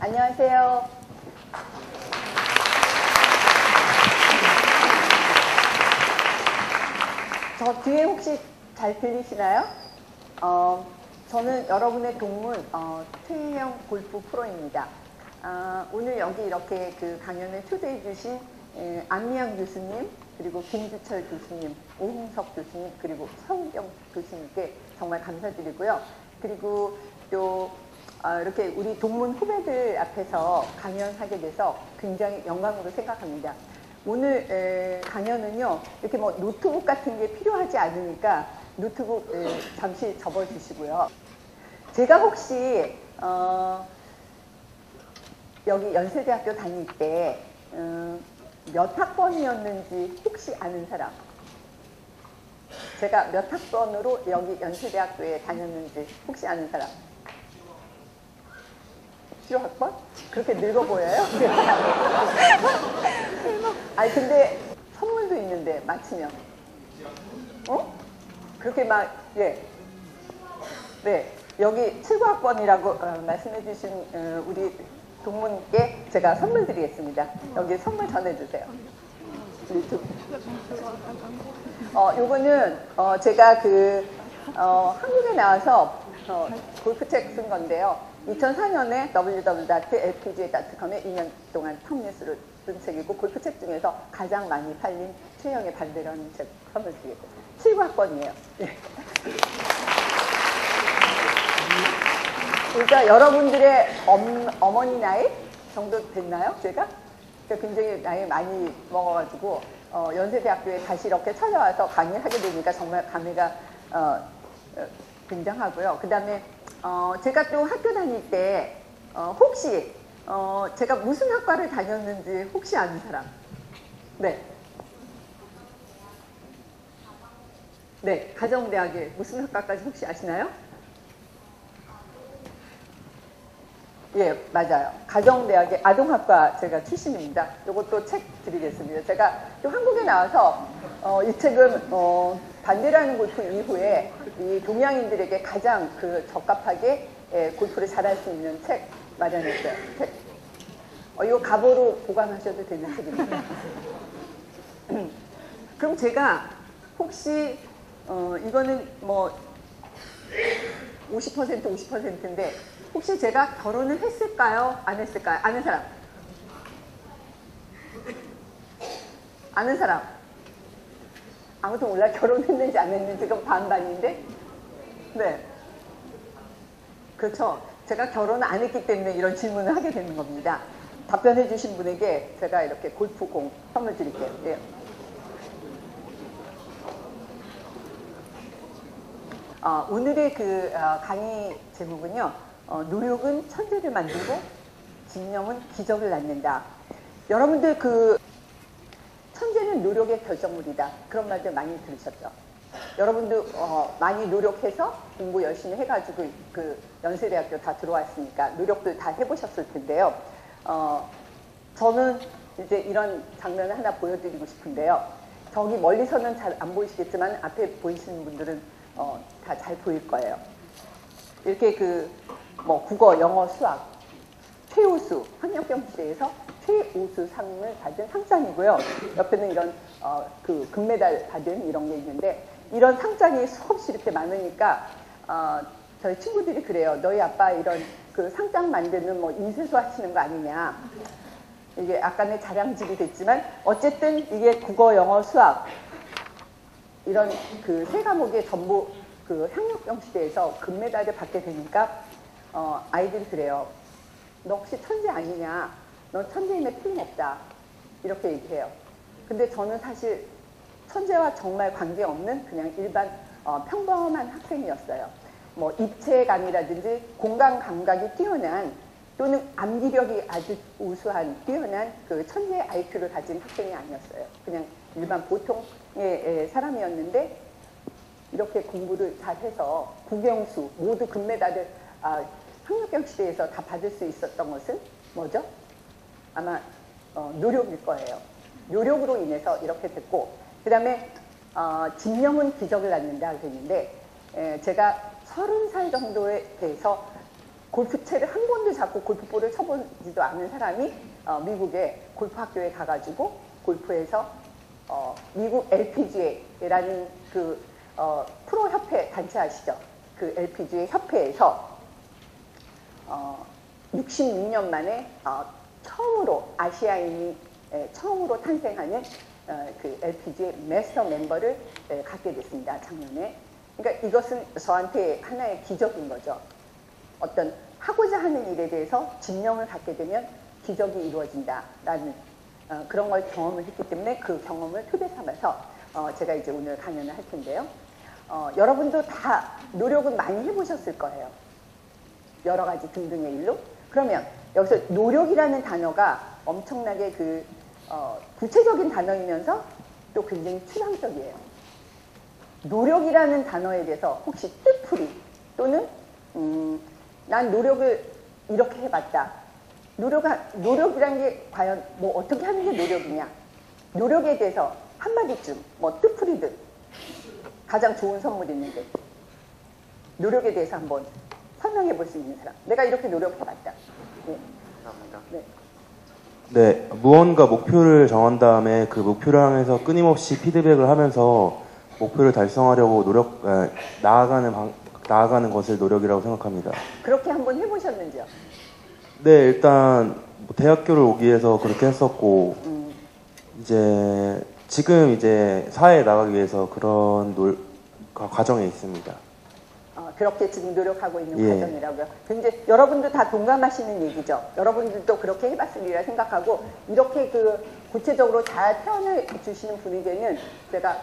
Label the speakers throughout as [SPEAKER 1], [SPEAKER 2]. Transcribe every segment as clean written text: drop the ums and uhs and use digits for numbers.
[SPEAKER 1] 안녕하세요. 저 뒤에 혹시 잘 들리시나요? 저는 여러분의 동문 최혜영 골프 프로입니다. 오늘 여기 이렇게 그 강연에 초대해 주신 안미양 교수님, 그리고 김주철 교수님, 오홍석 교수님, 그리고 서우경 교수님께 정말 감사드리고요. 그리고 또 이렇게 우리 동문 후배들 앞에서 강연하게 돼서 굉장히 영광으로 생각합니다. 오늘 강연은요, 이렇게 뭐 노트북 같은 게 필요하지 않으니까 노트북 잠시 접어주시고요. 제가 혹시 여기 연세대학교 다닐 때 몇 학번이었는지 혹시 아는 사람? 제가 몇 학번으로 여기 연세대학교에 다녔는지 혹시 아는 사람? 7학번? 그렇게 늙어 보여요? 아니 근데 선물도 있는데 맞히면 그렇게 막 네 여기 7학번이라고 말씀해 주신 우리 동문께 제가 선물 드리겠습니다. 여기 선물 전해주세요. 요거는 제가 한국에 나와서 골프책 쓴 건데요. 2004년에 www.lpga.com에 2년 동안 탑뉴스를 쓴 책이고, 골프책 중에서 가장 많이 팔린 최영의 반대라는 책 선물 드리겠습니다. 7학번이에요. 그러니까 여러분들의 어머니 나이 정도 됐나요? 제가 굉장히 나이 많이 먹어가지고 연세대학교에 다시 이렇게 찾아와서 강의를 하게 되니까 정말 감회가 굉장하고요. 그 다음에 제가 또 학교 다닐 때 혹시 제가 무슨 학과를 다녔는지 혹시 아는 사람? 네. 네, 가정대학에 무슨 학과까지 혹시 아시나요? 예, 맞아요. 가정대학의 아동학과 제가 출신입니다. 이것도 책 드리겠습니다. 제가 또 한국에 나와서 이 책은 반대라는 골프 이후에 이 동양인들에게 가장 적합하게 골프를 잘할 수 있는 책 마련했어요. 책. 이거 갑오로 보관하셔도 되는 책입니다. 그럼 제가 혹시 이거는 뭐 50%인데 혹시 제가 결혼을 했을까요? 안 했을까요? 아는 사람? 아는 사람? 아무튼 몰라. 결혼했는지 안 했는지 그건 반반인데? 네. 그렇죠. 제가 결혼을 안 했기 때문에 이런 질문을 하게 되는 겁니다. 답변해 주신 분에게 제가 이렇게 골프공 선물 드릴게요. 네. 오늘의 강의 제목은요. 노력은 천재를 만들고 집념은 기적을 낳는다. 여러분들 천재는 노력의 결정물이다. 그런 말들 많이 들으셨죠? 여러분들 많이 노력해서 공부 열심히 해가지고 연세대학교 다 들어왔으니까 노력들 다 해보셨을 텐데요. 저는 이제 이런 장면을 하나 보여드리고 싶은데요. 저기 멀리서는 잘 안 보이시겠지만 앞에 보이시는 분들은 다 잘 보일 거예요. 이렇게 국어, 영어, 수학 최우수, 환경병시대에서 최우수 상을 받은 상장이고요. 옆에는 이런 금메달 받은 이런 게 있는데, 이런 상장이 수없이 이렇게 많으니까 저희 친구들이 그래요. 너희 아빠 이런 상장 만드는 인쇄소 하시는 거 아니냐. 이게 약간의 자랑질이 됐지만 어쨌든 이게 국어, 영어, 수학 이런 세 과목의 전부 향력병 시대에서 금메달을 받게 되니까 아이들이 그래요. 너 혹시 천재 아니냐? 너 천재임에 틀림없다. 이렇게 얘기해요. 근데 저는 사실 천재와 정말 관계없는 그냥 일반 평범한 학생이었어요. 뭐 입체감이라든지 공감 감각이 뛰어난 또는 암기력이 아주 우수한 뛰어난 천재 IQ를 가진 학생이 아니었어요. 그냥 일반 보통의 사람이었는데 이렇게 공부를 잘해서 국영수 모두 금메달을 학력경 시대에서 다 받을 수 있었던 것은 뭐죠? 아마 노력일 거예요. 노력으로 인해서 이렇게 됐고, 그 다음에 집념은 기적을 낳는다 그랬는데 제가 30살 정도에 대해서 골프채를 한 번도 잡고 골프볼을 쳐보지도 않은 사람이 미국의 골프 학교에 가가지고 골프에서 미국 LPGA라는 그 프로 협회 단체 아시죠? 그 LPGA 협회에서 66년 만에 처음으로 아시아인이 처음으로 탄생하는 그 LPGA 마스터 멤버를 갖게 됐습니다. 작년에. 그러니까 이것은 저한테 하나의 기적인 거죠. 어떤 하고자 하는 일에 대해서 집념을 갖게 되면 기적이 이루어진다라는 그런 걸 경험을 했기 때문에 그 경험을 토대 삼아서 제가 이제 오늘 강연을 할 텐데요. 여러분도 다 노력은 많이 해보셨을 거예요. 여러 가지 등등의 일로. 그러면 여기서 노력이라는 단어가 엄청나게 구체적인 단어이면서 또 굉장히 추상적이에요. 노력이라는 단어에 대해서 혹시 뜻풀이 또는 난 노력을 이렇게 해봤다. 노력이란 게 과연 뭐 어떻게 하는 게 노력이냐. 노력에 대해서 한마디쯤 뭐 뜻풀이든 가장 좋은 선물이 있는데 노력에 대해서 한번 설명해 볼 수 있는 사람. 내가 이렇게 노력해봤다. 네.
[SPEAKER 2] 감사합니다.
[SPEAKER 1] 네.
[SPEAKER 2] 네, 무언가 목표를 정한 다음에 그 목표를 향해서 끊임없이 피드백을 하면서 목표를 달성하려고 나아가는 것을 노력이라고 생각합니다.
[SPEAKER 1] 그렇게 한번 해보셨는지요?
[SPEAKER 2] 네, 일단 대학교를 오기 위해서 그렇게 했었고 지금 사회에 나가기 위해서 그런 과정에 있습니다.
[SPEAKER 1] 그렇게 지금 노력하고 있는
[SPEAKER 2] 예.
[SPEAKER 1] 과정이라고요. 근데 여러분도 다 동감하시는 얘기죠. 여러분들도 그렇게 해봤으리라 생각하고 이렇게 구체적으로 잘 표현을 주시는 분에게는 제가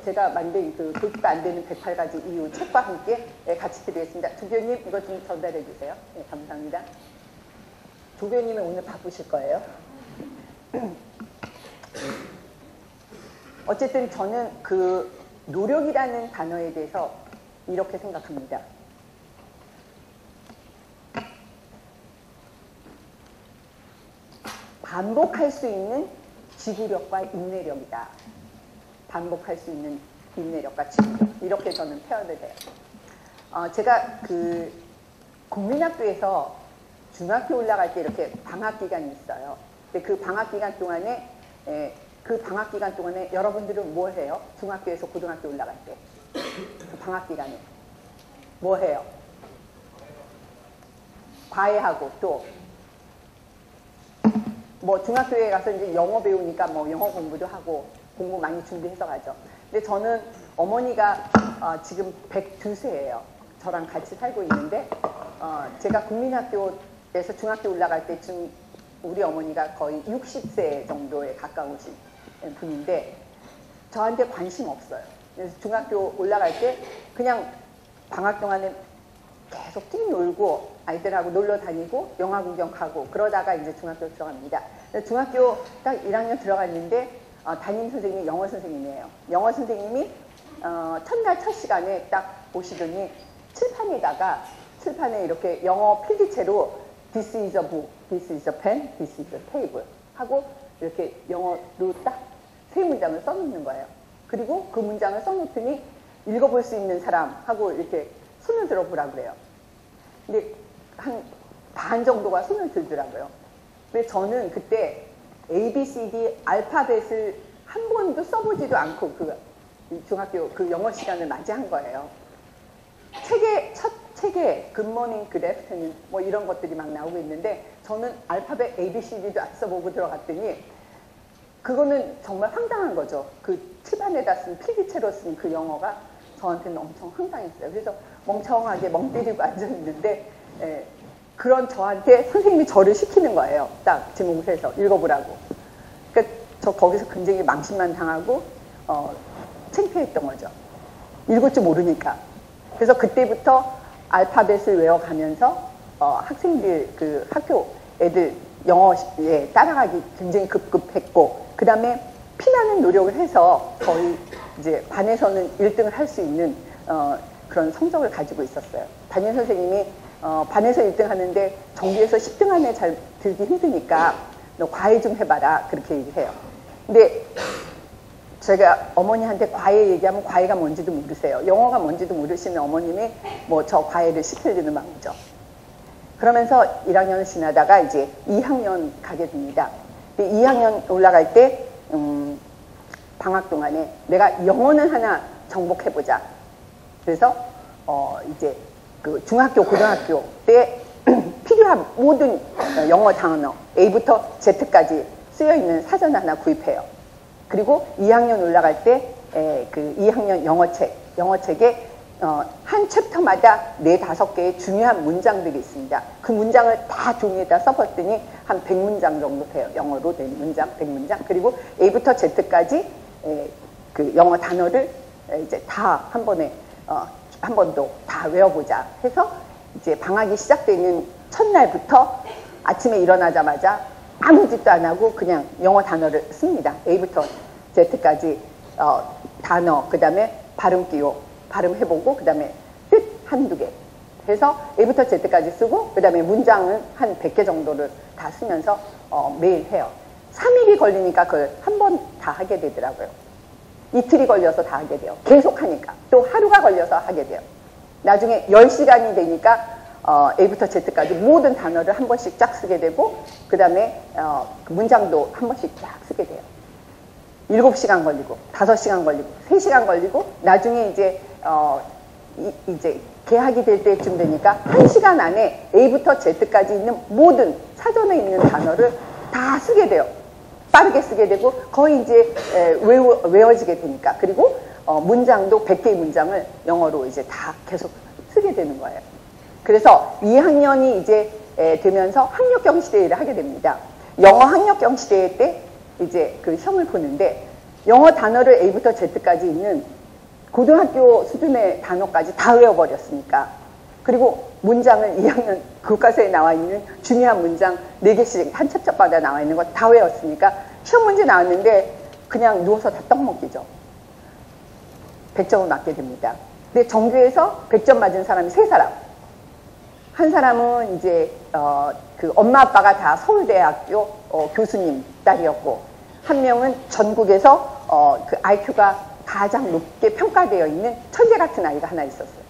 [SPEAKER 1] 제가 만든 도입도 안 되는 108가지 이유 책과 함께 같이 드리겠습니다. 조교님 이거 좀 전달해 주세요. 네, 감사합니다. 조교님은 오늘 바쁘실 거예요. 어쨌든 저는 그 노력이라는 단어에 대해서 이렇게 생각합니다. 반복할 수 있는 지구력과 인내력이다. 반복할 수 있는 인내력과 지구력. 이렇게 저는 표현을 해요. 제가 국민학교에서 중학교 올라갈 때 이렇게 방학 기간이 있어요. 근데 그 방학 기간 동안에 여러분들은 뭘 해요? 중학교에서 고등학교 올라갈 때. 그 방학 기간에 뭐 해요? 과외하고 또 뭐 중학교에 가서 이제 영어 배우니까 뭐 영어 공부도 하고 공부 많이 준비해서 가죠. 근데 저는 어머니가 지금 102세예요. 저랑 같이 살고 있는데 제가 국민학교에서 중학교 올라갈 때쯤 우리 어머니가 거의 60세 정도에 가까우신 분인데 저한테 관심 없어요. 그래서 중학교 올라갈 때 그냥 방학 동안에 계속 뛰놀고 아이들하고 놀러 다니고 영화 구경하고 그러다가 이제 중학교 들어갑니다. 중학교 딱 1학년 들어갔는데 담임 선생님이 영어 선생님이에요. 영어 선생님이 첫날 첫 시간에 딱 보시더니 칠판에 이렇게 영어 필기체로 This is a book, this is a pen, this is a table 하고 이렇게 영어로 딱 3문장을 써놓는 거예요. 그리고 그 문장을 써놓더니 읽어볼 수 있는 사람 하고 이렇게 손을 들어보라고 그래요. 근데 한 반 정도가 손을 들더라고요. 근데 저는 그때 ABCD 알파벳을 한 번도 써보지도 않고 중학교 영어 시간을 맞이한 거예요. 첫 책에 굿모닝, 굿애프터눈 뭐 이런 것들이 막 나오고 있는데 저는 알파벳 ABCD도 안 써보고 들어갔더니 그거는 정말 황당한 거죠. 그 칠판에다 쓴 필기체로 쓴 그 영어가 저한테는 엄청 황당했어요. 그래서 멍청하게 멍 때리고 앉아있는데 그런 저한테 선생님이 저를 시키는 거예요. 딱 지목해서 읽어보라고. 그러니까 저 거기서 굉장히 망신만 당하고 창피했던 거죠. 읽을 줄 모르니까. 그래서 그때부터 알파벳을 외워가면서 학생들 학교 애들 영어에 따라가기 굉장히 급급했고 그 다음에 피나는 노력을 해서 거의 이제 반에서는 1등을 할 수 있는 그런 성적을 가지고 있었어요. 담임 선생님이 반에서 1등 하는데 정규에서 10등 안에 잘 들기 힘드니까 너 과외 좀 해봐라 그렇게 얘기해요. 근데 제가 어머니한테 과외 얘기하면 과외가 뭔지도 모르세요. 영어가 뭔지도 모르시는 어머님이 뭐 저 과외를 시키려는 마음이죠. 그러면서 1학년을 지나다가 이제 2학년 가게 됩니다. 2학년 올라갈 때 방학 동안에 내가 영어는 하나 정복해보자. 그래서 이제 그 중학교, 고등학교 때 필요한 모든 영어 단어 A부터 Z까지 쓰여있는 사전 하나 구입해요. 그리고 2학년 올라갈 때 그 2학년 영어책에 한 챕터마다 4, 5개의 중요한 문장들이 있습니다. 그 문장을 다 종이에다 써봤더니 한 100문장 정도 돼요. 영어로 된 문장, 100문장. 그리고 A부터 Z까지 그 영어 단어를 이제 다 한 번에 한 번도 다 외워보자 해서 이제 방학이 시작되는 첫날부터 아침에 일어나자마자 아무 짓도 안 하고 그냥 영어 단어를 씁니다. A부터 Z까지 단어, 그 다음에 발음 기호, 발음해보고 그 다음에 뜻 한두 개 해서 A부터 Z까지 쓰고 그 다음에 문장은 한 100개 정도를 다 쓰면서 매일 해요. 3일이 걸리니까 그걸 한 번 다 하게 되더라고요. 이틀이 걸려서 다 하게 돼요. 계속 하니까. 또 하루가 걸려서 하게 돼요. 나중에 10시간이 되니까 A부터 Z까지 모든 단어를 한 번씩 쫙 쓰게 되고 그 다음에 문장도 한 번씩 쫙 쓰게 돼요. 7시간 걸리고 5시간 걸리고 3시간 걸리고 나중에 이제 개학이 될 때쯤 되니까 1시간 안에 A부터 Z까지 있는 모든 사전에 있는 단어를 다 쓰게 돼요. 빠르게 쓰게 되고 거의 이제 외워지게 되니까. 그리고 문장도 100개의 문장을 영어로 이제 다 계속 쓰게 되는 거예요. 그래서 2학년이 이제 되면서 학력경 시대를 하게 됩니다. 영어 학력경 시대 때 이제 그 시험을 보는데 영어 단어를 A부터 Z까지 있는 고등학교 수준의 단어까지 다 외워버렸으니까. 그리고 문장을 2학년 교과서에 나와 있는 중요한 문장 4개씩 한 챕터마다 나와 있는 거 다 외웠으니까 시험 문제 나왔는데 그냥 누워서 다 떡먹기죠. 100점을 맞게 됩니다. 근데 정규에서 100점 맞은 사람이 3사람. 한 사람은 이제 그 엄마 아빠가 다 서울대학교 교수님 딸이었고, 한 명은 전국에서 그 IQ가 가장 높게 평가되어 있는 천재 같은 아이가 하나 있었어요.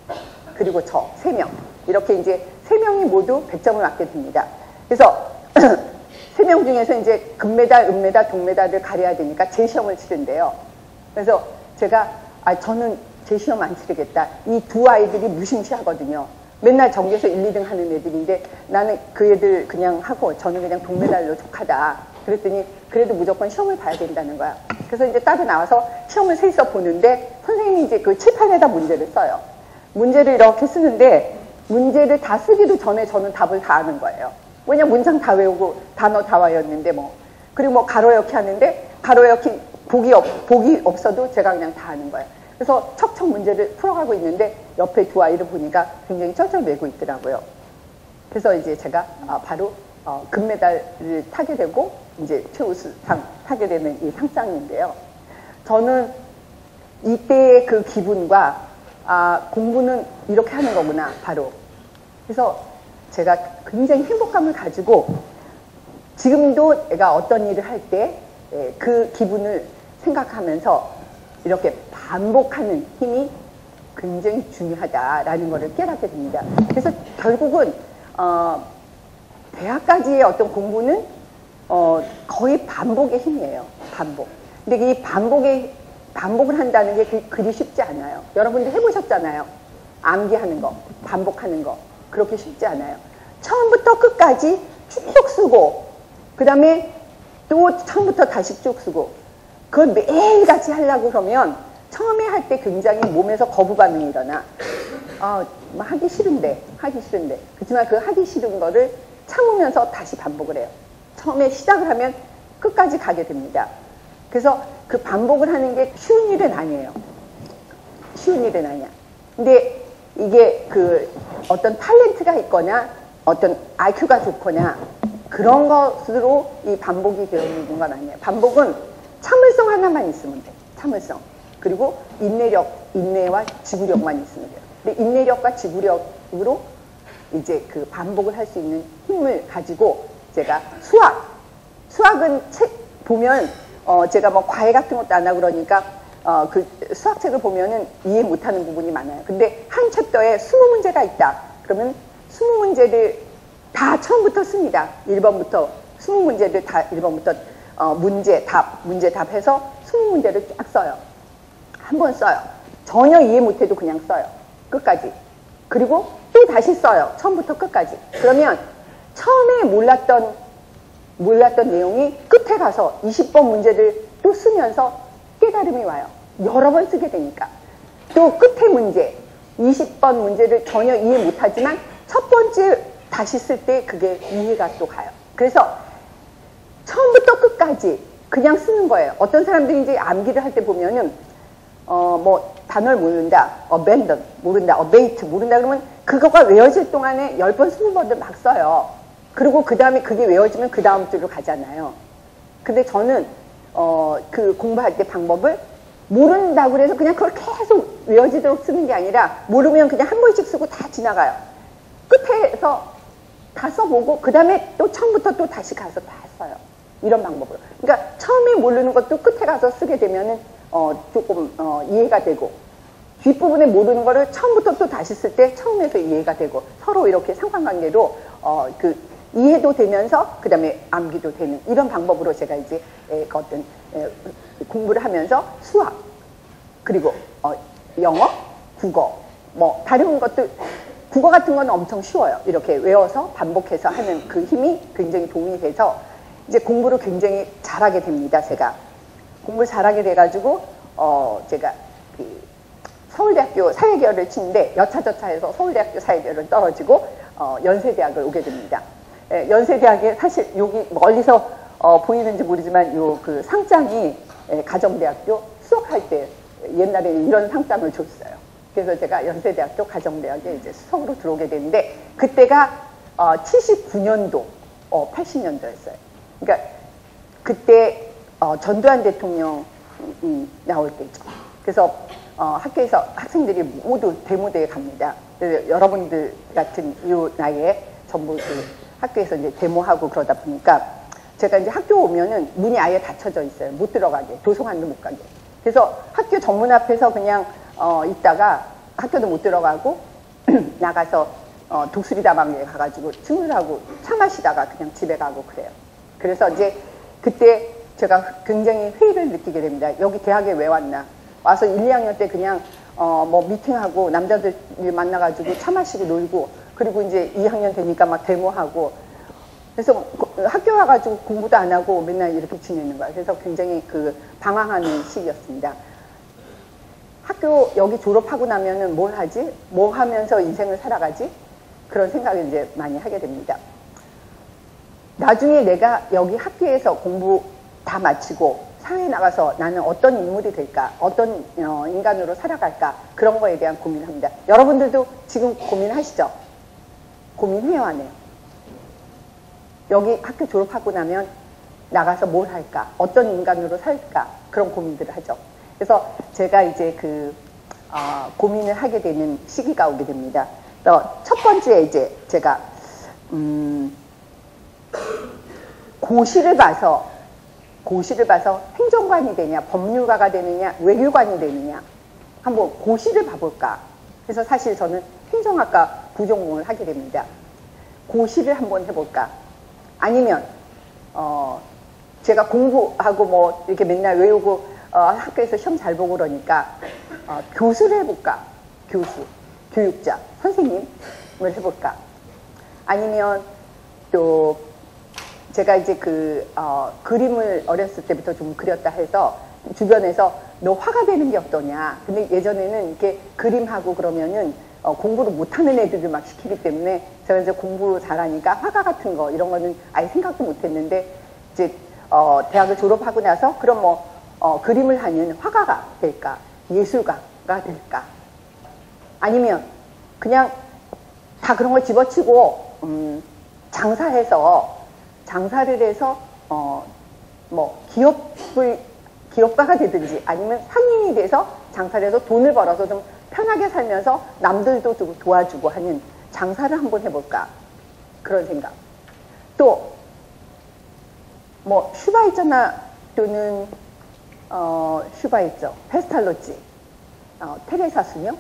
[SPEAKER 1] 그리고 저 3명. 이렇게 이제 3명이 모두 100점을 맞게 됩니다. 그래서 3명 중에서 이제 금메달, 은메달, 동메달을 가려야 되니까 재시험을 치른대요. 그래서 제가 저는 재시험 안 치르겠다. 이 두 아이들이 무심시하거든요. 맨날 전교에서 1, 2등 하는 애들인데 나는 그 애들 그냥 하고 저는 그냥 동메달로 족하다. 그랬더니 그래도 무조건 시험을 봐야 된다는 거야. 그래서 이제 따로 나와서 시험을 세서 보는데 선생님이 이제 그 칠판에다 문제를 써요. 문제를 이렇게 쓰는데 문제를 다 쓰기도 전에 저는 답을 다 아는 거예요. 왜냐면 문장 다 외우고 단어 다 외웠는데 뭐. 그리고 뭐 가로역기 하는데 가로역기 복이 없어도 제가 그냥 다 아는 거예요. 그래서 척척 문제를 풀어가고 있는데 옆에 두 아이를 보니까 굉장히 쩔쩔매고 있더라고요. 그래서 이제 제가 바로 금메달을 타게 되고 이제 최우수상 타게 되는 이 상장인데요. 저는 이때의 그 기분과 공부는 이렇게 하는 거구나 바로. 그래서 제가 굉장히 행복감을 가지고 지금도 내가 어떤 일을 할 때 그 기분을 생각하면서 이렇게 반복하는 힘이 굉장히 중요하다라는 것을 깨닫게 됩니다. 그래서 결국은 대학까지의 어떤 공부는 거의 반복의 힘이에요. 반복. 근데 이 반복을 한다는 게 그리 쉽지 않아요. 여러분들 해보셨잖아요. 암기하는 거, 반복하는 거. 그렇게 쉽지 않아요. 처음부터 끝까지 쭉 쓰고 그 다음에 또 처음부터 다시 쭉 쓰고 그걸 매일같이 하려고 그러면 처음에 할 때 굉장히 몸에서 거부 반응이 일어나. 하기 싫은데. 그렇지만 그 하기 싫은 거를 참으면서 다시 반복을 해요. 처음에 시작을 하면 끝까지 가게 됩니다. 그래서 그 반복을 하는 게 쉬운 일은 아니에요. 쉬운 일은 아니야. 근데 이게 그 어떤 탤런트가 있거나 어떤 IQ가 좋거나 그런 것으로 이 반복이 되어 있는 건 아니에요. 반복은 참을성 하나만 있으면 돼. 참을성. 그리고 인내와 지구력만 있으면 돼요. 근데 인내력과 지구력으로 이제 그 반복을 할 수 있는 힘을 가지고 제가 수학은 책 보면 제가 뭐 과외 같은 것도 안 하고 그러니까 그 수학책을 보면은 이해 못하는 부분이 많아요. 근데 한 챕터에 20문제가 있다. 그러면 20문제를 다 처음부터 씁니다. 1번부터 20문제를 다 1번부터 문제 답해서 20문제를 쫙 써요. 한 번 써요. 전혀 이해 못해도 그냥 써요. 끝까지. 그리고 또 다시 써요. 처음부터 끝까지. 그러면 처음에 몰랐던 내용이 끝에 가서 20번 문제를 또 쓰면서 깨달음이 와요. 여러 번 쓰게 되니까. 또 끝에 문제, 20번 문제를 전혀 이해 못하지만 첫 번째 다시 쓸 때 그게 이해가 또 가요. 그래서 처음부터 끝까지 그냥 쓰는 거예요. 어떤 사람들이 이제 암기를 할 때 보면은 뭐 단어를 모른다, abandon 모른다, abate 모른다 그러면 그거가 외워질 동안에 10번, 20번을 막 써요. 그리고 그 다음에 그게 외워지면 그 다음 줄로 가잖아요. 근데 저는 그 공부할 때 방법을 모른다고 해서 그냥 그걸 계속 외워지도록 쓰는 게 아니라 모르면 그냥 한 번씩 쓰고 다 지나가요. 끝에서 다 써보고 그 다음에 또 처음부터 또 다시 가서 다 써요. 이런 방법으로. 그러니까 처음에 모르는 것도 끝에 가서 쓰게 되면은 조금 이해가 되고 뒷부분에 모르는 거를 처음부터 또 다시 쓸 때 처음에서 이해가 되고 서로 이렇게 상관관계로 그 이해도 되면서 그 다음에 암기도 되는 이런 방법으로 제가 이제 어떤 공부를 하면서 수학 그리고 영어, 국어 뭐 다른 것도 국어 같은 건 엄청 쉬워요. 이렇게 외워서 반복해서 하는 그 힘이 굉장히 도움이 돼서 이제 공부를 굉장히 잘하게 됩니다. 제가 공부를 잘하게 돼가지고 제가 그 서울대학교 사회계열을 치는데 여차저차해서 서울대학교 사회계열을 떨어지고 연세대학을 오게 됩니다. 연세대학에 사실 여기 멀리서 보이는지 모르지만 요 그 상장이 가정대학교 수석할 때 옛날에 이런 상장을 줬어요. 그래서 제가 연세대학교 가정대학에 이제 수석으로 들어오게 되는데 그때가 79년도, 80년도였어요. 그러니까 그때 전두환 대통령이 나올 때죠. 그래서 학교에서 학생들이 모두 대무대에 갑니다. 그래서 여러분들 같은 이 나이에 전부 그 학교에서 이제 데모하고 그러다 보니까 제가 이제 학교 오면은 문이 아예 닫혀져 있어요. 못 들어가게. 도서관도 못 가게. 그래서 학교 정문 앞에서 그냥 있다가 학교도 못 들어가고 나가서 독수리 다방에 가가지고 친구들하고 차 마시다가 그냥 집에 가고 그래요. 그래서 이제 그때 제가 굉장히 회의를 느끼게 됩니다. 여기 대학에 왜 왔나. 와서 1, 2학년 때 그냥 뭐 미팅하고 남자들 만나가지고 차 마시고 놀고 그리고 이제 2학년 되니까 막 데모하고 그래서 학교 와가지고 공부도 안 하고 맨날 이렇게 지내는 거예요. 그래서 굉장히 그 방황하는 시기였습니다. 학교 여기 졸업하고 나면은 뭘 하지? 뭐 하면서 인생을 살아가지? 그런 생각을 이제 많이 하게 됩니다. 나중에 내가 여기 학교에서 공부 다 마치고 사회에 나가서 나는 어떤 인물이 될까? 어떤 인간으로 살아갈까? 그런 거에 대한 고민을 합니다. 여러분들도 지금 고민하시죠? 고민해요, 안 해요? 여기 학교 졸업하고 나면 나가서 뭘 할까? 어떤 인간으로 살까? 그런 고민들을 하죠. 그래서 제가 이제 그 고민을 하게 되는 시기가 오게 됩니다. 첫 번째 이제 제가 고시를 봐서 행정관이 되냐, 법률가가 되느냐, 외교관이 되느냐 한번 고시를 봐볼까 해서 사실 저는 행정학과 부전공을 하게 됩니다. 고시를 한번 해볼까? 아니면 제가 공부하고 뭐 이렇게 맨날 외우고 학교에서 시험 잘 보고 그러니까 교수를 해볼까? 교수, 교육자, 선생님을 해볼까? 아니면 또 제가 이제 그 그림을 어렸을 때부터 좀 그렸다 해서 주변에서 너 화가 되는 게 어떠냐. 근데 예전에는 이렇게 그림하고 그러면은 공부를 못하는 애들을 막 시키기 때문에 제가 이제 공부 잘하니까 화가 같은 거 이런 거는 아예 생각도 못했는데 이제 대학을 졸업하고 나서 그럼 뭐 그림을 하는 화가가 될까, 예술가가 될까, 아니면 그냥 다 그런 걸 집어치고 장사를 해서 뭐 기업가가 되든지 아니면 상인이 돼서 장사를 해서 돈을 벌어서 좀 편하게 살면서 남들도 좀 도와주고 하는 장사를 한번 해볼까 그런 생각. 또 뭐 슈바이처나 또는 슈바이처, 페스탈로치, 테레사 수녀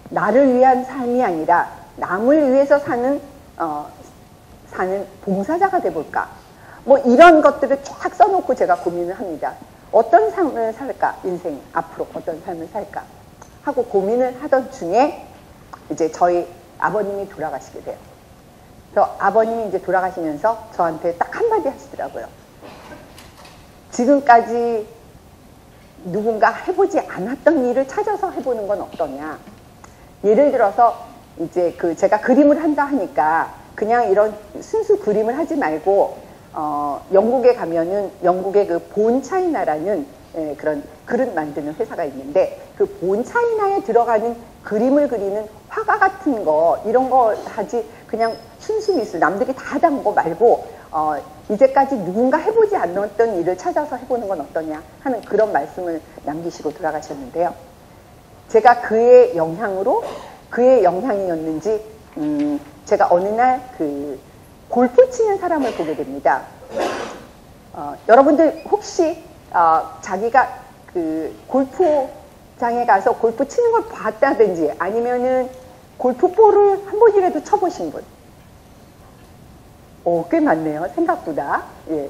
[SPEAKER 1] 나를 위한 삶이 아니라 남을 위해서 사는 사는 봉사자가 돼볼까? 뭐 이런 것들을 쫙 써놓고 제가 고민을 합니다. 어떤 삶을 살까? 인생 앞으로 어떤 삶을 살까? 하고 고민을 하던 중에 이제 저희 아버님이 돌아가시게 돼요. 그래서 아버님이 이제 돌아가시면서 저한테 딱 한마디 하시더라고요. 지금까지 누군가 해보지 않았던 일을 찾아서 해보는 건 어떠냐. 예를 들어서 이제 제가 그림을 한다 하니까 그냥 이런 순수 그림을 하지 말고 영국에 가면은 영국의 그 본 차이나라는 그런 그릇 만드는 회사가 있는데 그 본 차이나에 들어가는 그림을 그리는 화가 같은 거 이런 거 하지 그냥 순수 미술 남들이 다 하던 거 말고 이제까지 누군가 해보지 않았던 일을 찾아서 해보는 건 어떠냐 하는 그런 말씀을 남기시고 돌아가셨는데요. 제가 그의 영향이었는지 제가 어느 날 골프 치는 사람을 보게 됩니다. 여러분들 혹시 자기가 골프장에 가서 골프 치는 걸 봤다든지 아니면은 골프볼을 한 번이라도 쳐보신 분? 꽤 많네요. 생각보다. 예.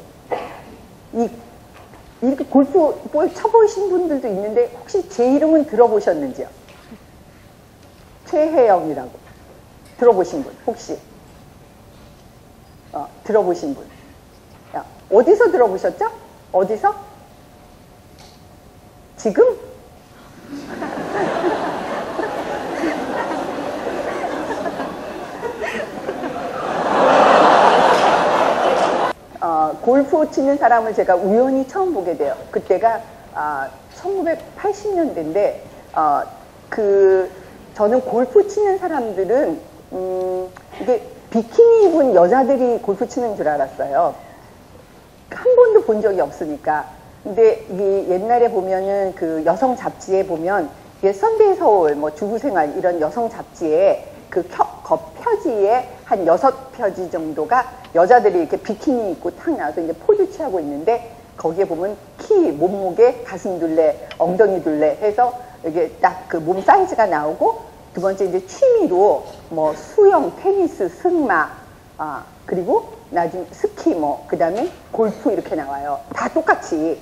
[SPEAKER 1] 이렇게 골프볼 쳐보신 분들도 있는데 혹시 제 이름은 들어보셨는지요? 최혜영이라고. 들어보신 분? 혹시? 들어보신 분? 어디서 들어보셨죠? 어디서? 지금? 골프 치는 사람을 제가 우연히 처음 보게 돼요. 그때가 1980년대인데 저는 골프 치는 사람들은 이게 비키니 입은 여자들이 골프 치는 줄 알았어요. 한 번도 본 적이 없으니까. 근데 이 옛날에 보면은 그 여성 잡지에 보면 선데이 서울, 뭐 주부생활 이런 여성 잡지에 겉표지에 한 6표지 정도가 여자들이 이렇게 비키니 입고 탁 나와서 이제 포즈 취하고 있는데 거기에 보면 키, 몸무게, 가슴 둘레, 엉덩이 둘레 해서 이게 딱 그 몸 사이즈가 나오고 두 번째 이제 취미로 뭐 수영, 테니스, 승마, 그리고 나중에 스키 그 다음에 골프 이렇게 나와요. 다 똑같이.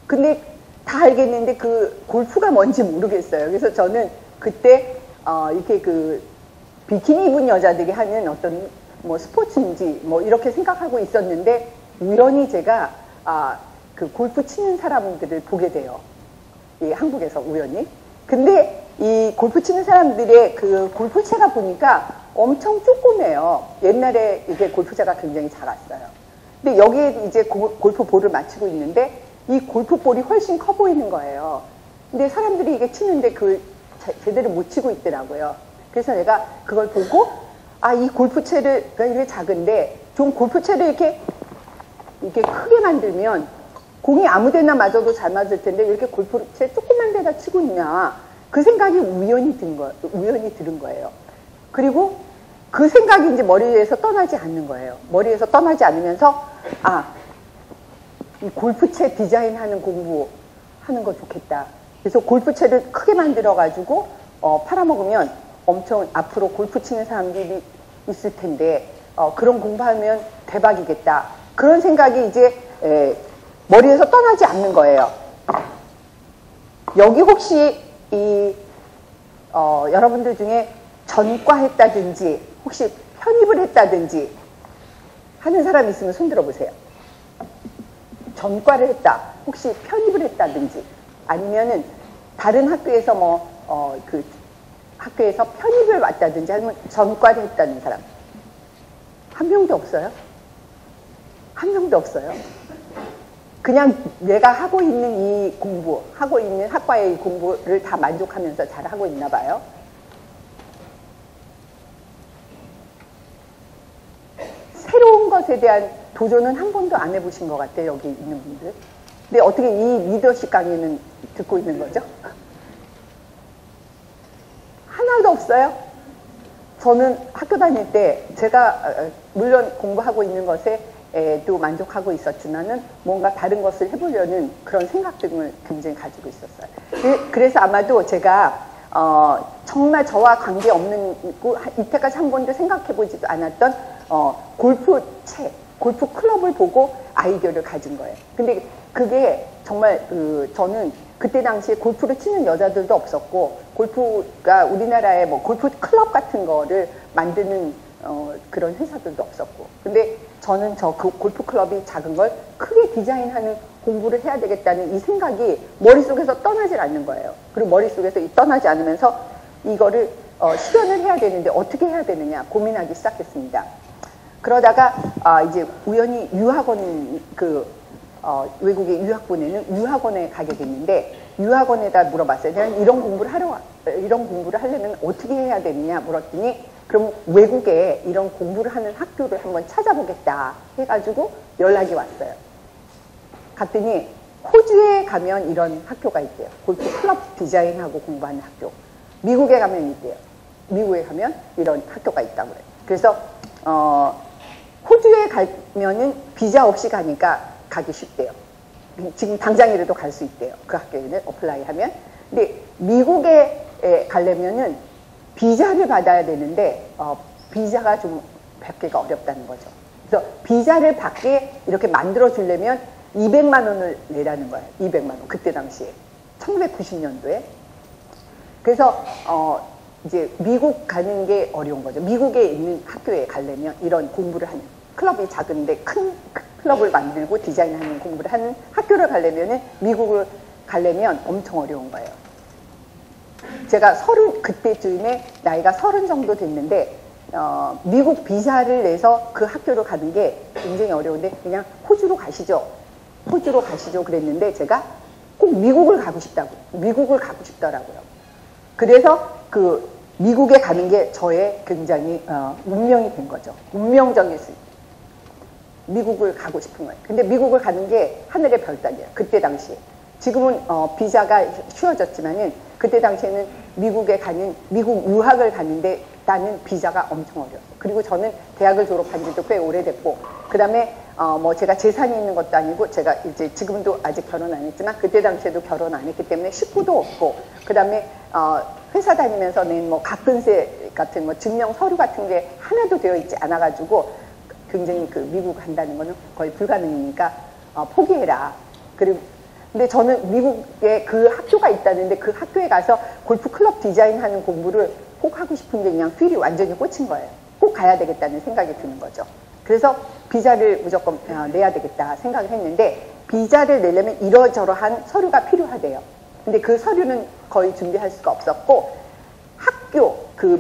[SPEAKER 1] 근데 다 알겠는데 골프가 뭔지 모르겠어요. 그래서 저는 그때 이렇게 비키니 입은 여자들이 하는 어떤 뭐 스포츠인지 뭐 이렇게 생각하고 있었는데 우연히 제가 골프 치는 사람들을 보게 돼요. 한국에서 우연히. 근데 이 골프 치는 사람들의 골프채가 보니까 엄청 조그매요. 옛날에 이게 골프채가 굉장히 작았어요. 근데 여기에 이제 골프볼을 맞추고 있는데 이 골프볼이 훨씬 커 보이는 거예요. 근데 사람들이 이게 치는데 제대로 못 치고 있더라고요. 그래서 내가 그걸 보고 이 골프채가 이렇게 작은데 좀 골프채를 이렇게 크게 만들면 공이 아무 데나 맞아도 잘 맞을 텐데 왜 이렇게 골프채 조그만 데다 치고 있냐. 그 생각이 우연히 들은 거예요. 그리고 그 생각이 이제 머리에서 떠나지 않는 거예요. 머리에서 떠나지 않으면서 이 골프채 디자인하는 공부하는 거 좋겠다. 그래서 골프채를 크게 만들어가지고 팔아먹으면 엄청 앞으로 골프 치는 사람들이 있을 텐데 그런 공부하면 대박이겠다. 그런 생각이 이제 머리에서 떠나지 않는 거예요. 여기 혹시 여러분들 중에 전과했다든지 혹시 편입을 했다든지 하는 사람 있으면 손 들어보세요. 전과를 했다. 혹시 편입을 했다든지 아니면은 다른 학교에서 학교에서 편입을 왔다든지 아니면 전과를 했다는 사람 한 명도 없어요? 한 명도 없어요? 그냥 내가 하고 있는 하고 있는 학과의 이 공부를 다 만족하면서 잘 하고 있나 봐요. 새로운 것에 대한 도전은 한 번도 안 해보신 것 같아요, 여기 있는 분들. 근데 어떻게 이 리더십 강의는 듣고 있는 거죠? 하나도 없어요? 저는 학교 다닐 때 제가 물론 공부하고 있는 것에도 만족하고 있었지만은 뭔가 다른 것을 해보려는 그런 생각 등을 굉장히 가지고 있었어요. 그래서 아마도 제가 정말 저와 관계없는 이때까지 한 번도 생각해보지도 않았던 골프 클럽을 보고 아이디어를 가진 거예요. 근데 그게 정말 저는 그때 당시에 골프를 치는 여자들도 없었고, 골프가 우리나라에 뭐 골프 클럽 같은 거를 만드는 그런 회사들도 없었고, 근데 저는 그 골프 클럽이 작은 걸 크게 디자인하는 공부를 해야 되겠다는 이 생각이 머릿속에서 떠나질 않는 거예요. 그리고 머릿속에서 떠나지 않으면서 이거를 실현을 해야 되는데 어떻게 해야 되느냐 고민하기 시작했습니다. 그러다가 이제 우연히 유학원 외국에 유학 보내는 유학원에 가게 됐는데, 유학원에다 물어봤어요. 내가 이런 공부를 하려면 어떻게 해야 되느냐 물었더니, 그럼 외국에 이런 공부를 하는 학교를 한번 찾아보겠다 해가지고 연락이 왔어요. 갔더니 호주에 가면 이런 학교가 있대요. 골프 클럽 디자인하고 공부하는 학교. 미국에 가면 있대요. 미국에 가면 이런 학교가 있다고 그래요. 그래서 호주에 가면은 비자 없이 가니까 가기 쉽대요. 지금 당장이라도 갈 수 있대요. 그 학교에는 어플라이 하면. 근데 미국에 가려면은 비자를 받아야 되는데 비자가 좀 받기가 어렵다는 거죠. 그래서 비자를 받게 이렇게 만들어 주려면 200만 원을 내라는 거예요. 200만 원. 그때 당시에 1990년도에. 그래서 이제 미국 가는 게 어려운 거죠. 미국에 있는 학교에 가려면 이런 공부를 하는, 클럽이 작은데 큰 클럽을 만들고 디자인하는 공부를 하는 학교를 가려면은 미국을 가려면 엄청 어려운 거예요. 제가 그때쯤에 나이가 30 정도 됐는데 미국 비자를 내서 그 학교로 가는 게 굉장히 어려운데, 그냥 호주로 가시죠 그랬는데, 제가 꼭 미국을 가고 싶더라고요. 그래서 그 미국에 가는 게 저의 굉장히 운명이 된 거죠. 운명적일 수 있어요. 미국을 가고 싶은 거예요. 근데 미국을 가는 게 하늘의 별따기예요. 그때 당시에. 지금은 비자가 쉬워졌지만은 그때 당시에는 미국 유학을 가는데 나는 비자가 엄청 어려웠어요. 그리고 저는 대학을 졸업한 지도 꽤 오래됐고, 그 다음에 뭐 제가 재산이 있는 것도 아니고, 제가 이제 지금도 아직 결혼 안 했지만 그때 당시에도 결혼 안 했기 때문에 식구도 없고, 그 다음에 회사 다니면서 낸 뭐 가끔세 같은 뭐 증명 서류 같은 게 하나도 되어 있지 않아가지고 굉장히 미국 간다는 거는 거의 불가능이니까 포기해라. 근데 저는 미국에 그 학교가 있다는데 그 학교에 가서 골프 클럽 디자인하는 공부를 꼭 하고 싶은 게 그냥 휠이 완전히 꽂힌 거예요. 꼭 가야 되겠다는 생각이 드는 거죠. 그래서 비자를 무조건 내야 되겠다 생각을 했는데, 비자를 내려면 이러저러한 서류가 필요하대요. 근데 그 서류는 거의 준비할 수가 없었고,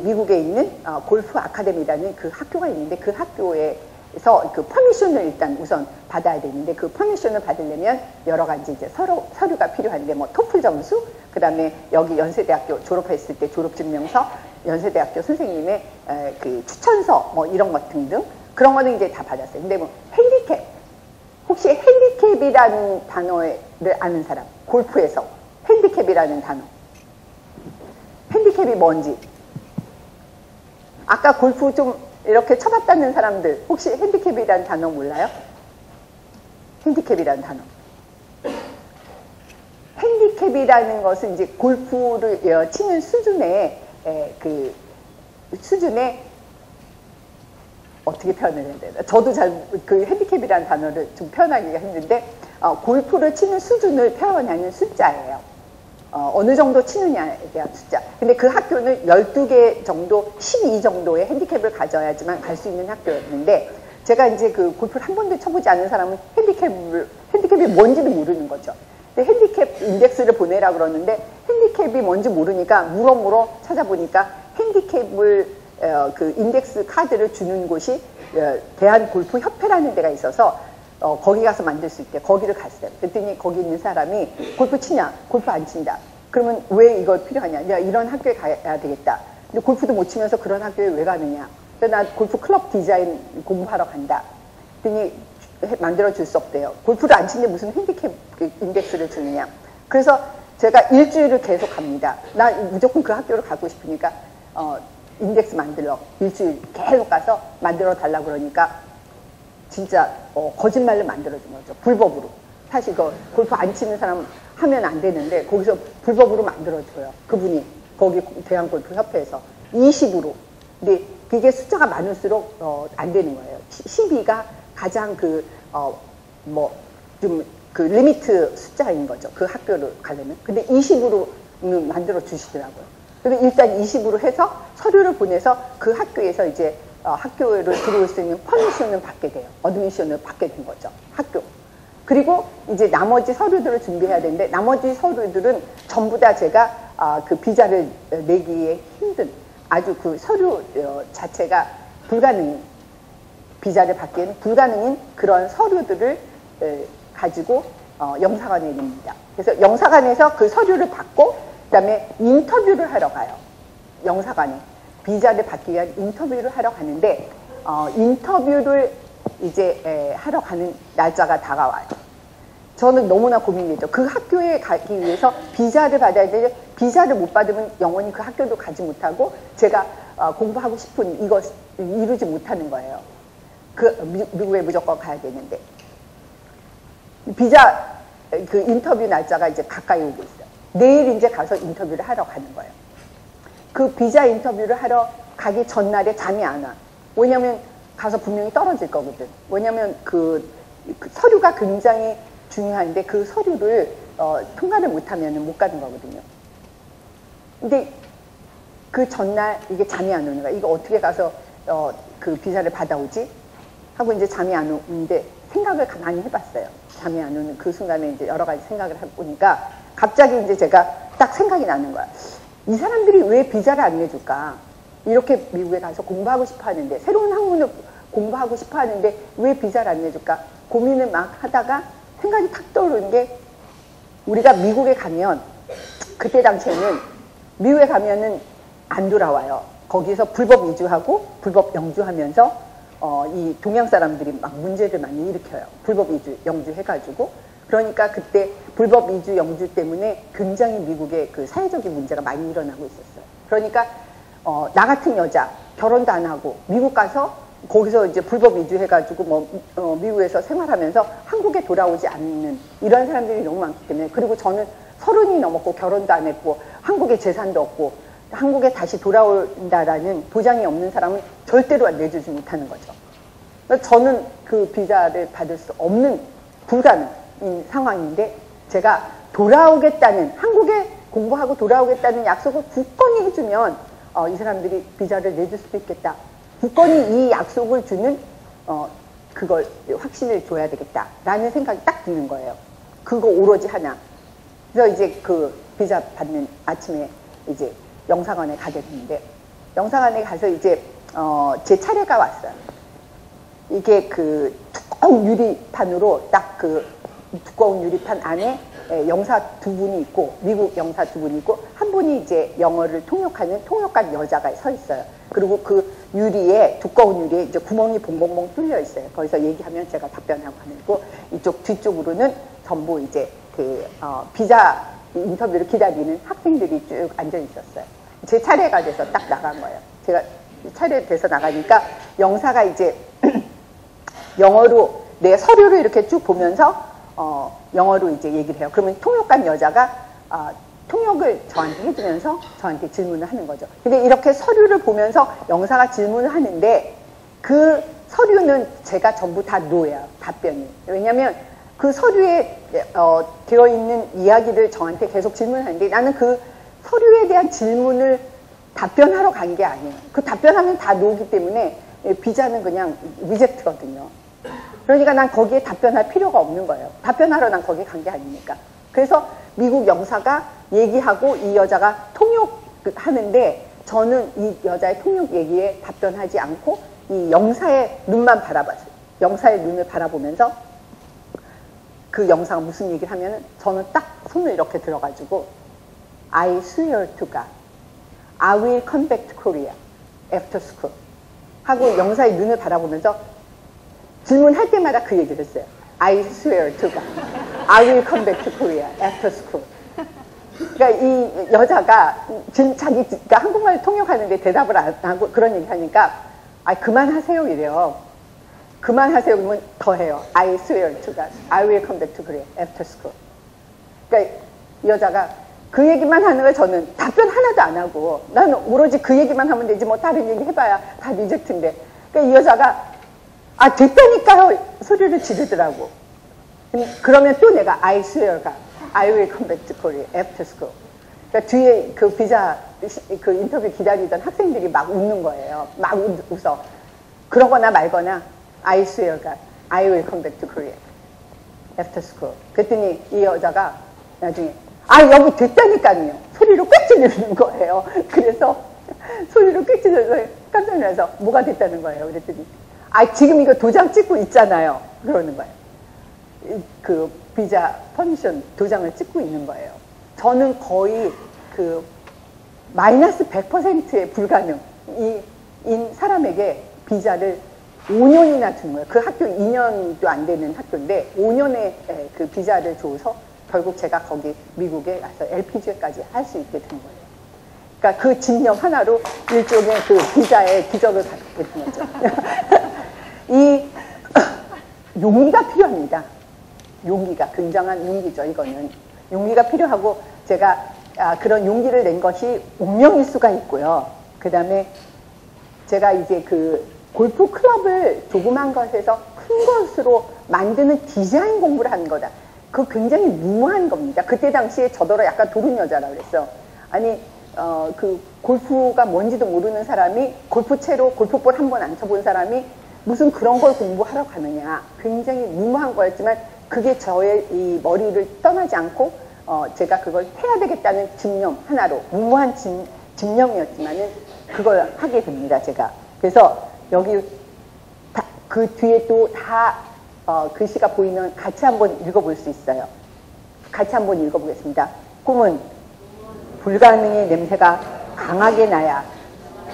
[SPEAKER 1] 미국에 있는 골프 아카데미라는 그 학교가 있는데, 그 학교에서 그 퍼미션을 일단 우선 받아야 되는데, 그 퍼미션을 받으려면 여러 가지 이제 서류가 필요한데, 뭐 토플 점수, 그 다음에 여기 연세대학교 졸업했을 때 졸업증명서, 연세대학교 선생님의 그 추천서, 뭐 이런 것 등등 그런 거는 이제 다 받았어요. 근데 뭐 혹시 핸디캡이라는 단어를 아는 사람? 골프에서 핸디캡이라는 단어. 핸디캡이 뭔지. 아까 골프 좀 이렇게 쳐봤다는 사람들 혹시 핸디캡이라는 단어 몰라요? 핸디캡이라는 단어. 핸디캡이라는 것은 이제 골프를 치는 수준의 어떻게 표현을 해야 되나? 저도 그 핸디캡이라는 단어를 좀 표현하기가 힘든데, 골프를 치는 수준을 표현하는 숫자예요. 어느 정도 치느냐에 대한 숫자. 근데 그 학교는 12개 정도, 12 정도의 핸디캡을 가져야지만 갈 수 있는 학교였는데, 제가 이제 그 골프를 한 번도 쳐보지 않은 사람은 핸디캡이 뭔지도 모르는 거죠. 근데 핸디캡 인덱스를 보내라 그러는데, 핸디캡이 뭔지 모르니까 물어 찾아보니까 핸디캡을 그 인덱스 카드를 주는 곳이 대한골프협회라는 데가 있어서 거기 가서 만들 수 있대. 거기를 갔어요. 그랬더니 거기 있는 사람이 골프 치냐? 골프 안 친다. 그러면 왜 이걸 필요하냐? 내가 이런 학교에 가야 되겠다. 근데 골프도 못 치면서 그런 학교에 왜 가느냐? 그래서 나 골프 클럽 디자인 공부하러 간다. 그랬더니 만들어줄 수 없대요. 골프를 안 치는데 무슨 핸디캡 인덱스를 주느냐? 그래서 제가 일주일을 계속 갑니다. 나 무조건 그 학교를 가고 싶으니까 인덱스 만들러 일주일 계속 가서 만들어 달라고 그러니까 진짜 거짓말로 만들어준 거죠. 불법으로. 사실 골프 안 치는 사람 하면 안 되는데 거기서 불법으로 만들어줘요. 그분이 거기 대한골프협회에서 20으로. 근데 그게 숫자가 많을수록 안 되는 거예요. 12가 가장 좀 그 리미트 숫자인 거죠. 그 학교를 가려면. 근데 20으로는 만들어 주시더라고요. 그래서 일단 20으로 해서 서류를 보내서 그 학교에서 이제 학교를 들어올 수 있는 퍼미션을 받게 돼요. 어드미션을 받게 된 거죠. 학교. 그리고 이제 나머지 서류들을 준비해야 되는데 나머지 서류들은 전부 다 제가 그 비자를 내기에 힘든 아주 그 서류 자체가 불가능인 비자를 받기에는 불가능인 그런 서류들을 가지고 영사관에 냅니다. 그래서 영사관에서 그 서류를 받고 그다음에 인터뷰를 하러 가요. 영사관에 비자를 받기 위한 인터뷰를 하러 가는데 인터뷰를 이제 하러 가는 날짜가 다가와요. 저는 너무나 고민이죠. 그 학교에 가기 위해서 비자를 받아야 되는데 비자를 못 받으면 영원히 그 학교도 가지 못하고 제가 공부하고 싶은 이것 이루지 못하는 거예요. 미국에 무조건 가야 되는데 비자 그 인터뷰 날짜가 이제 가까이 오고 있어요. 내일 이제 가서 인터뷰를 하러 가는 거예요. 그 비자 인터뷰를 하러 가기 전날에 잠이 안 와. 왜냐면 가서 분명히 떨어질 거거든. 왜냐면 그 서류가 굉장히 중요한데 그 서류를 통과를 못하면 못 가는 거거든요. 근데 그 전날 이게 잠이 안 오는 거야. 이거 어떻게 가서 그 비자를 받아오지? 하고 이제 잠이 안 오는데 생각을 많이 해봤어요. 잠이 안 오는 그 순간에 이제 여러 가지 생각을 해보니까 갑자기 이제 제가 딱 생각이 나는 거야. 이 사람들이 왜 비자를 안 내줄까? 이렇게 미국에 가서 공부하고 싶어 하는데 새로운 학문을 공부하고 싶어 하는데 왜 비자를 안 내줄까? 고민을 막 하다가 생각이 탁 떠오르는 게 우리가 미국에 가면 그때 당시에는 미국에 가면은 안 돌아와요. 거기서 불법 이주하고 불법 영주하면서 이 동양 사람들이 막 문제를 많이 일으켜요. 불법 이주, 영주 해가지고. 그러니까 그때 불법 이주, 영주 때문에 굉장히 미국에 그 사회적인 문제가 많이 일어나고 있었어요. 그러니까 나 같은 여자 결혼도 안 하고 미국 가서 거기서 이제 불법 이주해가지고 미국에서 생활하면서 한국에 돌아오지 않는 이런 사람들이 너무 많기 때문에 그리고 저는 30이 넘었고 결혼도 안 했고 한국에 재산도 없고 한국에 다시 돌아온다라는 보장이 없는 사람은 절대로 내주지 못하는 거죠. 저는 그 비자를 받을 수 없는 불가능인 상황인데 제가 돌아오겠다는 한국에 공부하고 돌아오겠다는 약속을 굳건히 해주면 이 사람들이 비자를 내줄 수도 있겠다. 굳건히 이 약속을 주는 그걸 확신을 줘야 되겠다라는 생각이 딱 드는 거예요. 그거 오로지 하나. 그래서 이제 그 비자 받는 아침에 이제 영사관에 가게 됐는데 영사관에 가서 이제 제 차례가 왔어요. 이게 그 두꺼운 유리판으로 딱 그 두꺼운 유리판 안에 영사 두 분이 있고 미국 영사 두 분이 있고 한 분이 이제 영어를 통역하는 통역관 여자가 서 있어요. 그리고 그 유리에 두꺼운 유리에 이제 구멍이 봉봉봉 뚫려 있어요. 거기서 얘기하면 제가 답변하고 하는 거. 이쪽 뒤쪽으로는 전부 이제 그 비자 인터뷰를 기다리는 학생들이 쭉 앉아 있었어요. 제 차례가 돼서 딱 나간 거예요. 제가 차례 돼서 나가니까 영사가 이제 영어로 내 서류를 이렇게 쭉 보면서 영어로 이제 얘기를 해요. 그러면 통역관 여자가 통역을 저한테 해주면서 저한테 질문을 하는 거죠. 근데 이렇게 서류를 보면서 영사가 질문을 하는데 그 서류는 제가 전부 다 노예요. 답변이. 왜냐하면 그 서류에 되어 있는 이야기를 저한테 계속 질문하는데 나는 그 서류에 대한 질문을 답변하러 간 게 아니에요. 그 답변하면 다 노기 때문에 비자는 그냥 리젝트거든요. 그러니까 난 거기에 답변할 필요가 없는 거예요. 답변하러 난 거기 간 게 아니니까. 그래서 미국 영사가 얘기하고 이 여자가 통역하는데 저는 이 여자의 통역 얘기에 답변하지 않고 이 영사의 눈만 바라봤어요. 영사의 눈을 바라보면서 그 영사가 무슨 얘기를 하면은 저는 딱 손을 이렇게 들어가지고 I swear to God, I will come back to Korea after school 하고 영사의 눈을 바라보면서 질문할 때마다 그 얘기를 했어요. I swear to God, I will come back to Korea after school. 그러니까 이 여자가 자기가 한국말 통역하는데 대답을 안 하고 그런 얘기 하니까 그만하세요 이래요. 그만하세요 그러면 더 해요. I swear to God, I will come back to Korea after school. 그러니까 이 여자가 그 얘기만 하는 거예요. 저는 답변 하나도 안 하고 나는 오로지 그 얘기만 하면 되지 뭐 다른 얘기 해봐야 다 리젝트인데 그러니까 이 여자가 아 됐다니까요 소리를 지르더라고. 그러면 또 내가 I swear가 I will come back to Korea after school. 그러니까 뒤에 그 비자 그 인터뷰 기다리던 학생들이 막 웃는 거예요. 막 웃어. 그러거나 말거나 I swear가 I will come back to Korea after school. 그랬더니 이 여자가 나중에 아 여기 됐다니까요 소리로 꽥 지르는 거예요. 그래서 소리로 꽥 지르면서 깜짝 놀라서 뭐가 됐다는 거예요. 그랬더니 아 지금 이거 도장 찍고 있잖아요. 그러는 거예요. 그 비자 퍼미션 도장을 찍고 있는 거예요. 저는 거의 그 마이너스 100%의 불가능인 사람에게 비자를 5년이나 준 거예요. 그 학교 2년도 안 되는 학교인데 5년의 그 비자를 줘서 결국 제가 거기 미국에 가서 LPGA까지 할 수 있게 된 거예요. 그러니까 그 집념 하나로 일종의 그 비자의 기적을 갖게 된 거죠. 이 용기가 필요합니다. 용기가 굉장한 용기죠. 이거는 용기가 필요하고 제가 그런 용기를 낸 것이 운명일 수가 있고요. 그 다음에 제가 이제 그 골프 클럽을 조그만 것에서 큰 것으로 만드는 디자인 공부를 하는 거다. 그거 굉장히 무모한 겁니다. 그때 당시에 저더러 약간 도른 여자라 그랬어. 아니 그 골프가 뭔지도 모르는 사람이 골프채로 골프볼 한 번 안 쳐본 사람이 무슨 그런 걸 공부하러 가느냐. 굉장히 무모한 거였지만 그게 저의 이 머리를 떠나지 않고 제가 그걸 해야 되겠다는 집념 하나로 무모한 집념이었지만은 그걸 하게 됩니다. 제가. 그래서 여기 그 뒤에 또 다 글씨가 보이면 같이 한번 읽어볼 수 있어요. 같이 한번 읽어보겠습니다. 꿈은 불가능의 냄새가 강하게 나야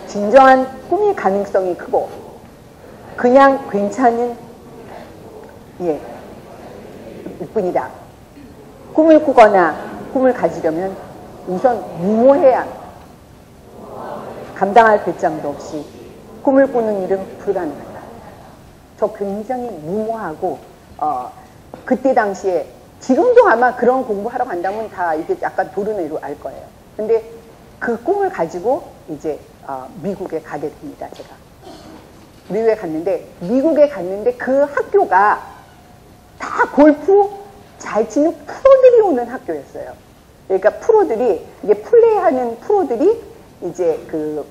[SPEAKER 1] 진정한 꿈의 가능성이 크고 그냥 괜찮은 뿐이다. 꿈을 꾸거나 꿈을 가지려면 우선 무모해야 감당할 배짱도 없이 꿈을 꾸는 일은 불가능하다. 저 굉장히 무모하고 그때 당시에 지금도 아마 그런 공부하러 간다면 다 이게 약간 도르내로 알 거예요. 근데 그 꿈을 가지고 이제 미국에 가게 됩니다. 제가 미국에 갔는데 그 학교가 다 골프 잘 치는 프로들이 오는 학교였어요. 그러니까 프로들이 이게 플레이하는 프로들이 이제 그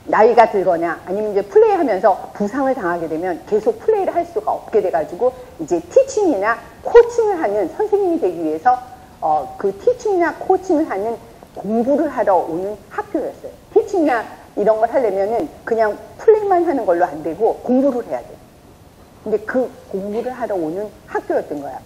[SPEAKER 1] 나이가 들거나 아니면 이제 플레이하면서 부상을 당하게 되면 계속 플레이를 할 수가 없게 돼가지고 이제 티칭이나 코칭을 하는 선생님이 되기 위해서 그 티칭이나 코칭을 하는 공부를 하러 오는 학교였어요. 티칭이나 이런 걸 하려면은 그냥 플레이만 하는 걸로 안 되고 공부를 해야 돼요. 근데 그 공부를 하러 오는 학교였던 거야.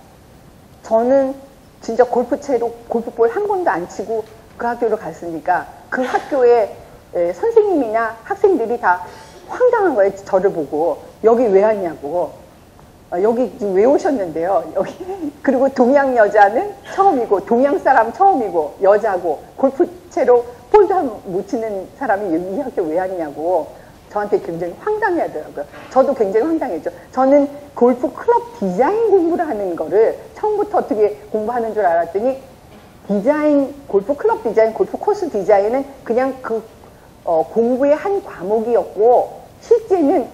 [SPEAKER 1] 저는 진짜 골프채로 골프볼 한 번도 안 치고 그 학교로 갔으니까 그 학교에 선생님이나 학생들이 다 황당한 거예요. 저를 보고 여기 왜 왔냐고. 여기 왜 오셨는데요. 여기 그리고 동양 여자는 처음이고 동양 사람 처음이고 여자고 골프채로 볼도 못 치는 사람이 이 학교 왜 왔냐고 저한테 굉장히 황당해 하더라고요. 저도 굉장히 황당했죠. 저는 골프 클럽 디자인 공부를 하는 거를 처음부터 어떻게 공부하는 줄 알았더니 디자인, 골프 클럽 디자인, 골프 코스 디자인은 그냥 그 공부의 한 과목이었고 실제는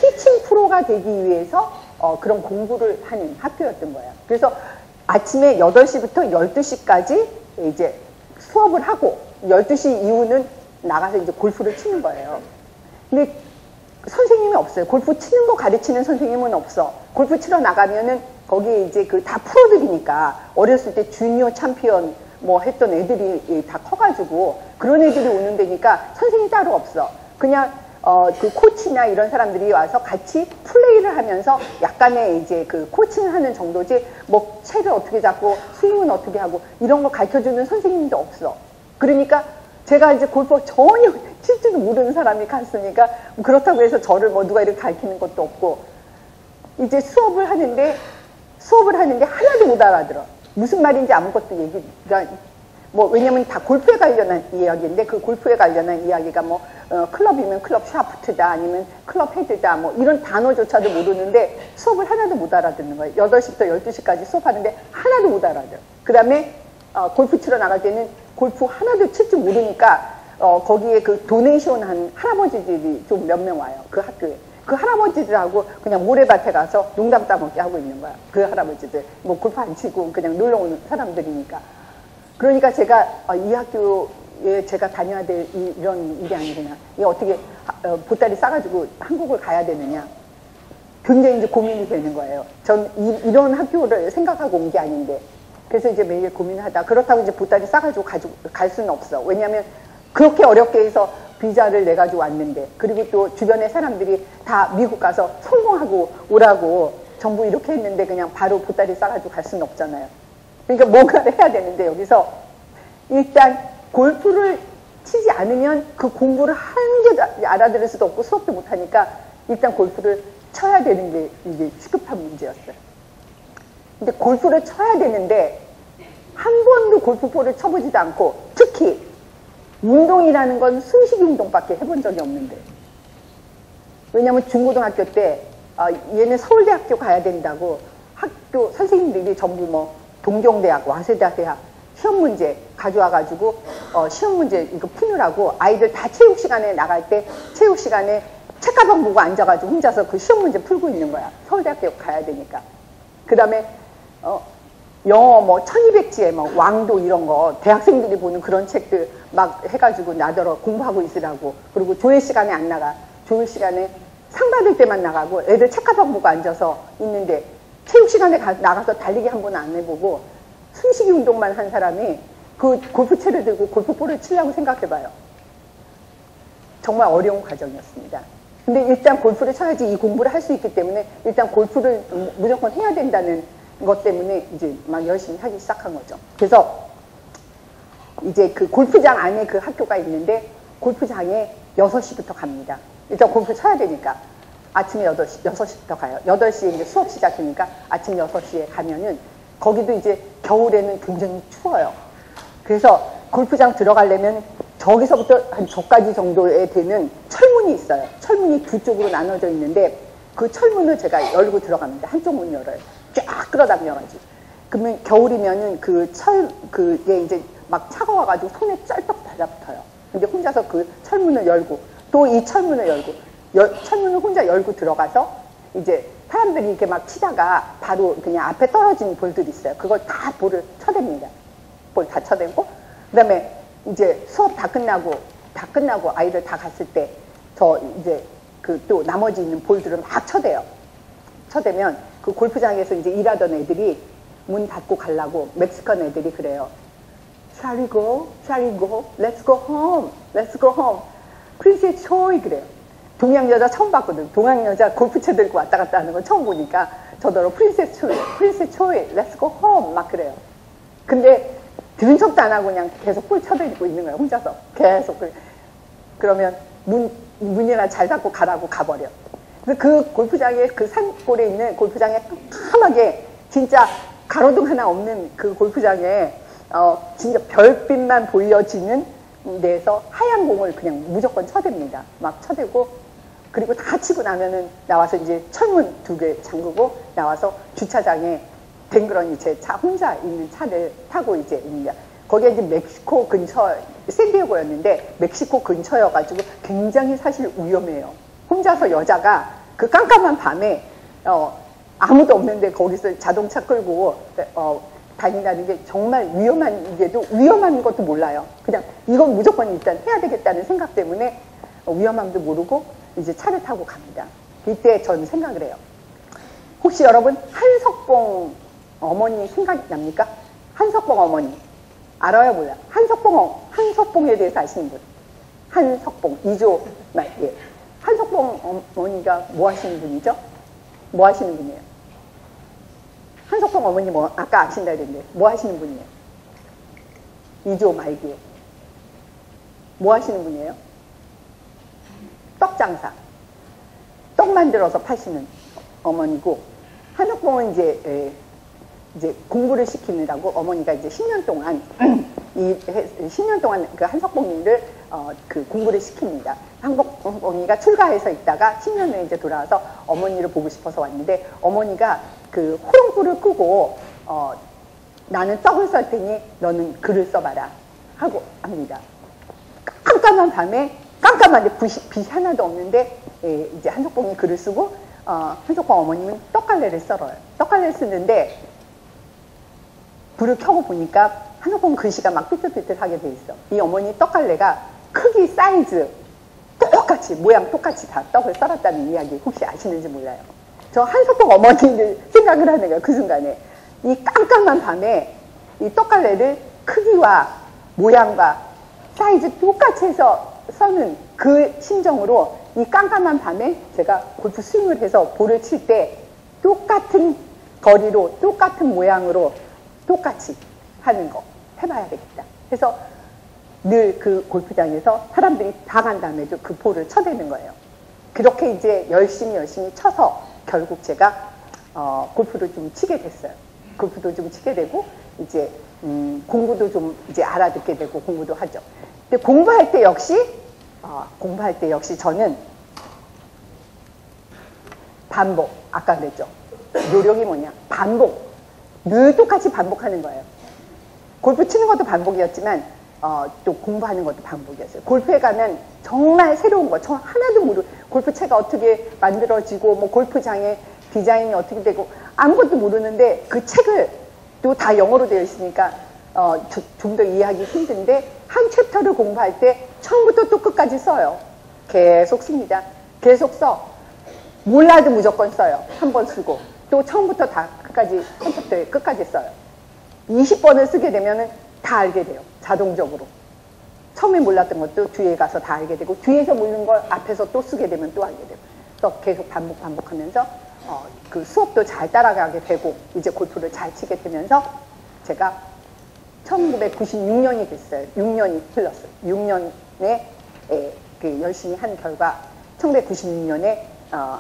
[SPEAKER 1] 티칭 프로가 되기 위해서 그런 공부를 하는 학교였던 거예요. 그래서 아침에 8시부터 12시까지 이제 수업을 하고 12시 이후는 나가서 이제 골프를 치는 거예요. 근데 선생님이 없어요. 골프 치는 거 가르치는 선생님은 없어. 골프 치러 나가면은 거기 이제 그 다 프로들이니까 어렸을 때 주니어 챔피언 뭐 했던 애들이 다 커가지고 그런 애들이 오는 데니까 선생님이 따로 없어. 그냥 그 코치나 이런 사람들이 와서 같이 플레이를 하면서 약간의 이제 그 코칭을 하는 정도지 뭐 채를 어떻게 잡고 스윙은 어떻게 하고 이런 거 가르쳐주는 선생님도 없어. 그러니까 제가 이제 골프 전혀 칠지도 모르는 사람이 갔으니까 그렇다고 해서 저를 뭐 누가 이렇게 가르치는 것도 없고 이제 수업을 하는데 하나도 못 알아들어. 무슨 말인지 아무것도 얘기가 뭐 왜냐면 다 골프에 관련한 이야기인데 그 골프에 관련한 이야기가 뭐 클럽이면 클럽 샤프트다 아니면 클럽 헤드다 뭐 이런 단어조차도 모르는데 수업을 하나도 못 알아듣는 거예요. 8시부터 12시까지 수업하는데 하나도 못 알아들어. 그 다음에 골프 치러 나갈 때는 골프 하나도 칠 줄 모르니까 거기에 그 도네이션 한 할아버지들이 좀 몇 명 와요. 그 학교에. 그 할아버지들하고 그냥 모래밭에 가서 농담 따먹기 하고 있는 거야. 그 할아버지들. 뭐 골프 안 치고 그냥 놀러 오는 사람들이니까. 그러니까 제가 이 학교에 제가 다녀야 될 이런 일이 아니구나. 이 어떻게 보따리 싸가지고 한국을 가야 되느냐. 굉장히 이제 고민이 되는 거예요. 전 이런 학교를 생각하고 온 게 아닌데. 그래서 이제 매일 고민하다. 그렇다고 이제 보따리 싸가지고 갈 수는 없어. 왜냐하면 그렇게 어렵게 해서 비자를 내가지고 왔는데, 그리고 또 주변의 사람들이 다 미국 가서 성공하고 오라고 정부 이렇게 했는데 그냥 바로 보따리 싸가지고 갈 수는 없잖아요. 그러니까 뭔가를 해야 되는데, 여기서 일단 골프를 치지 않으면 그 공부를 하는 게 알아들을 수도 없고 수업도 못하니까 일단 골프를 쳐야 되는 게 이게 시급한 문제였어요. 근데 골프를 쳐야 되는데 한 번도 골프볼을 쳐보지도 않고, 특히 운동이라는 건 숨쉬기 운동밖에 해본 적이 없는데, 왜냐면 중고등학교 때 얘는 서울대학교 가야 된다고 학교 선생님들이 전부 뭐 동경대학, 와세다대학 시험 문제 가져와가지고 시험 문제 이거 푸느라고 아이들 다 체육 시간에 나갈 때 체육 시간에 책가방 보고 앉아가지고 혼자서 그 시험 문제 풀고 있는 거야. 서울대학교 가야 되니까. 그 다음에 영어 뭐 1200지에 뭐 왕도 이런 거 대학생들이 보는 그런 책들 막 해가지고 나더러 공부하고 있으라고. 그리고 조회 시간에 안 나가. 조회 시간에 상 받을 때만 나가고 애들 책가방 보고 앉아서 있는데, 체육 시간에 나가서 달리기 한 번 안 해보고 숨쉬기 운동만 한 사람이 그 골프채를 들고 골프볼을 치려고 생각해봐요. 정말 어려운 과정이었습니다. 근데 일단 골프를 쳐야지 이 공부를 할 수 있기 때문에 일단 골프를 무조건 해야 된다는 것 때문에 이제 막 열심히 하기 시작한 거죠. 그래서 이제 그 골프장 안에 그 학교가 있는데 골프장에 6시부터 갑니다. 일단 골프 쳐야 되니까 아침에 6시부터 가요. 8시에 이제 수업 시작이니까 아침 6시에 가면은 거기도 이제 겨울에는 굉장히 추워요. 그래서 골프장 들어가려면 저기서부터 한 저까지 정도에 되는 철문이 있어요. 철문이 두 쪽으로 나눠져 있는데 그 철문을 제가 열고 들어갑니다. 한쪽 문 열어요. 쫙 끌어당겨가지고. 그러면 겨울이면은 그게 이제 막 차가워가지고 손에 쩔떡 달라붙어요. 근데 혼자서 그 철문을 열고 또 이 철문을 열고 철문을 혼자 열고 들어가서 이제 사람들이 이렇게 막 치다가 바로 그냥 앞에 떨어진 볼들이 있어요. 그걸 다 볼을 쳐댑니다. 볼 다 쳐대고, 그 다음에 이제 수업 다 끝나고 아이들 다 갔을 때 저 이제 그 또 나머지 있는 볼들을 막 쳐대요. 쳐대면 그 골프장에서 이제 일하던 애들이 문 닫고 가려고 멕시칸 애들이 그래요. Shall we go? Shall we go? Let's go home. Let's go home. Princess Choi 그래요. 동양 여자 처음 봤거든. 동양 여자 골프채 들고 왔다 갔다 하는 걸 처음 보니까 저더러 Princess Choi, let's go home 막 그래요. 근데 들은 척도 안 하고 그냥 계속 볼 쳐들고 있는 거예요. 혼자서 계속. 그러면 문이나 잘 닫고 가라고 가버려. 그 골프장에 그 산골에 있는 골프장에 깜깜하게 진짜 가로등 하나 없는 그 골프장에 진짜 별빛만 보여지는 데에서 하얀 공을 그냥 무조건 쳐댑니다. 막 쳐대고, 그리고 다 치고 나면은 나와서 이제 철문 2개 잠그고 나와서 주차장에 댕그러니 제 차 혼자 있는 차를 타고 이제 있는데, 거기에 이제 멕시코 근처 샌디에고였는데 멕시코 근처여가지고 굉장히 사실 위험해요. 혼자서 여자가 그 깜깜한 밤에 아무도 없는데 거기서 자동차 끌고 다닌다는 게 정말 위험한데도 위험한 것도 몰라요. 그냥 이건 무조건 일단 해야 되겠다는 생각 때문에 위험함도 모르고 이제 차를 타고 갑니다. 이때 저는 생각을 해요. 혹시 여러분 한석봉 어머니 생각이 납니까? 한석봉 어머니 알아요, 몰라요? 한석봉에 대해서 아시는 분? 한석봉 2조 예. 한석봉 어머니가 뭐 하시는 분이죠? 뭐 하시는 분이에요? 한석봉 어머니 뭐 아까 아신다 그랬는데 뭐 하시는 분이에요? 2조 말기에 뭐 하시는 분이에요? 떡장사, 떡 만들어서 파시는 어머니고, 한석봉은 이제 공부를 시키느라고 어머니가 이제 10년 동안 10년 동안 그 한석봉이를 그 공부를 시킵니다. 한석봉이가 출가해서 있다가 10년 후에 이제 돌아와서 어머니를 보고 싶어서 왔는데, 어머니가 그 호롱불을 끄고 나는 떡을 썰 테니 너는 글을 써봐라 하고 합니다. 깜깜한 밤에 깜깜한데 빛이 하나도 없는데 이제 한석봉이 글을 쓰고 한석봉 어머님은 떡갈래를 썰어요. 떡갈래를 쓰는데 불을 켜고 보니까 한석봉 글씨가 막 삐뚤삐뚤하게 돼 있어. 이 어머니 떡갈래가 크기, 사이즈 똑같이 모양 똑같이 다 떡을 썰었다는 이야기 혹시 아시는지 몰라요. 저 한석봉 어머니를 생각을 하는 거예요. 그 순간에 이 깜깜한 밤에 이 떡갈래를 크기와 모양과 사이즈 똑같이 해서 써는 그 심정으로 이 깜깜한 밤에 제가 골프 스윙을 해서 볼을 칠 때 똑같은 거리로 똑같은 모양으로 똑같이 하는 거 해봐야 되겠다. 그래서 늘 그 골프장에서 사람들이 다 간 다음에도 그 볼을 쳐대는 거예요. 그렇게 이제 열심히 쳐서 결국 제가 골프를 좀 치게 됐어요. 골프도 좀 치게 되고 이제 공부도 좀 이제 알아듣게 되고 공부도 하죠. 근데 공부할 때 역시 저는 반복, 아까 그랬죠. 노력이 뭐냐? 반복. 늘 똑같이 반복하는 거예요. 골프 치는 것도 반복이었지만 또 공부하는 것도 반복이었어요. 골프에 가면 정말 새로운 거, 저 하나도 모르고 골프채가 어떻게 만들어지고 뭐 골프장의 디자인이 어떻게 되고 아무것도 모르는데 그 책을 또 다 영어로 되어 있으니까 좀 더 이해하기 힘든데 한 챕터를 공부할 때 처음부터 또 끝까지 써요. 계속 씁니다. 계속 써. 몰라도 무조건 써요. 한 번 쓰고 또 처음부터 다 끝까지 한 챕터에 끝까지 써요. 20번을 쓰게 되면 다 알게 돼요. 자동적으로. 처음에 몰랐던 것도 뒤에 가서 다 알게 되고 뒤에서 모르는 걸 앞에서 또 쓰게 되면 또 알게 되고 또 계속 반복하면서 그 수업도 잘 따라가게 되고 이제 골프를 잘 치게 되면서 제가 1996년이 됐어요. 6년이 흘렀어요. 6년에 그 열심히 한 결과 1996년에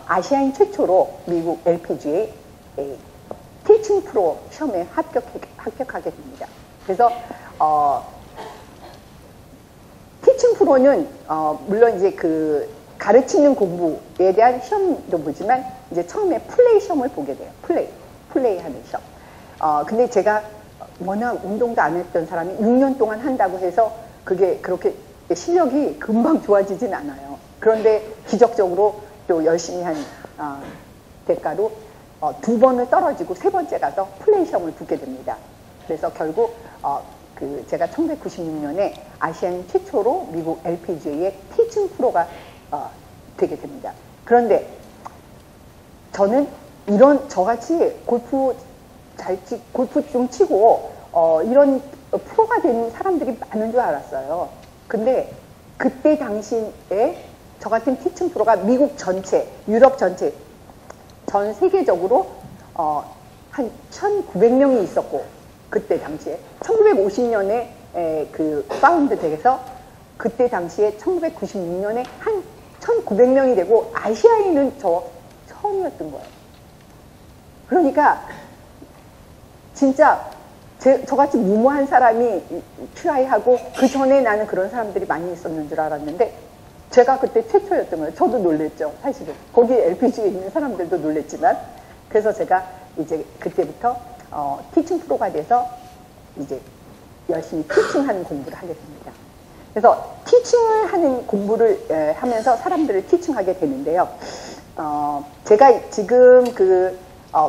[SPEAKER 1] 아시아인 최초로 미국 LPGA 티칭 프로 시험에 합격하게 됩니다. 그래서 티칭 프로는 물론 이제 그 가르치는 공부에 대한 시험도 보지만 이제 처음에 플레이 시험을 보게 돼요. 플레이 하는 시험. 근데 제가 워낙 운동도 안 했던 사람이 6년 동안 한다고 해서 그게 그렇게 실력이 금방 좋아지진 않아요. 그런데 기적적으로 또 열심히 한 대가로 2번을 떨어지고 3번째 가서 플레이 시험을 붙게 됩니다. 그래서 결국 제가 1996년에 아시아인 최초로 미국 LPGA의 티칭 프로가 되게 됩니다. 그런데 저는 저같이 골프 좀 치고 이런 프로가 되는 사람들이 많은 줄 알았어요. 근데 그때 당시에 저 같은 티칭 프로가 미국 전체, 유럽 전체, 전 세계적으로 한 1,900명이 있었고 그때 당시에 1950년에 그 파운드 돼서 그때 당시에 1996년에 한 1,900명이 되고 아시아인은 저 처음이었던 거예요. 그러니까 진짜 저같이 무모한 사람이 트라이하고 그 전에 나는 그런 사람들이 많이 있었는 줄 알았는데 제가 그때 최초였던 거예요. 저도 놀랬죠. 사실은 거기 LPG에 있는 사람들도 놀랬지만 그래서 제가 이제 그때부터 티칭 프로가 돼서 이제 열심히 티칭하는 공부를 하게 됩니다. 그래서 티칭을 하는 공부를 하면서 사람들을 티칭하게 되는데요. 제가 지금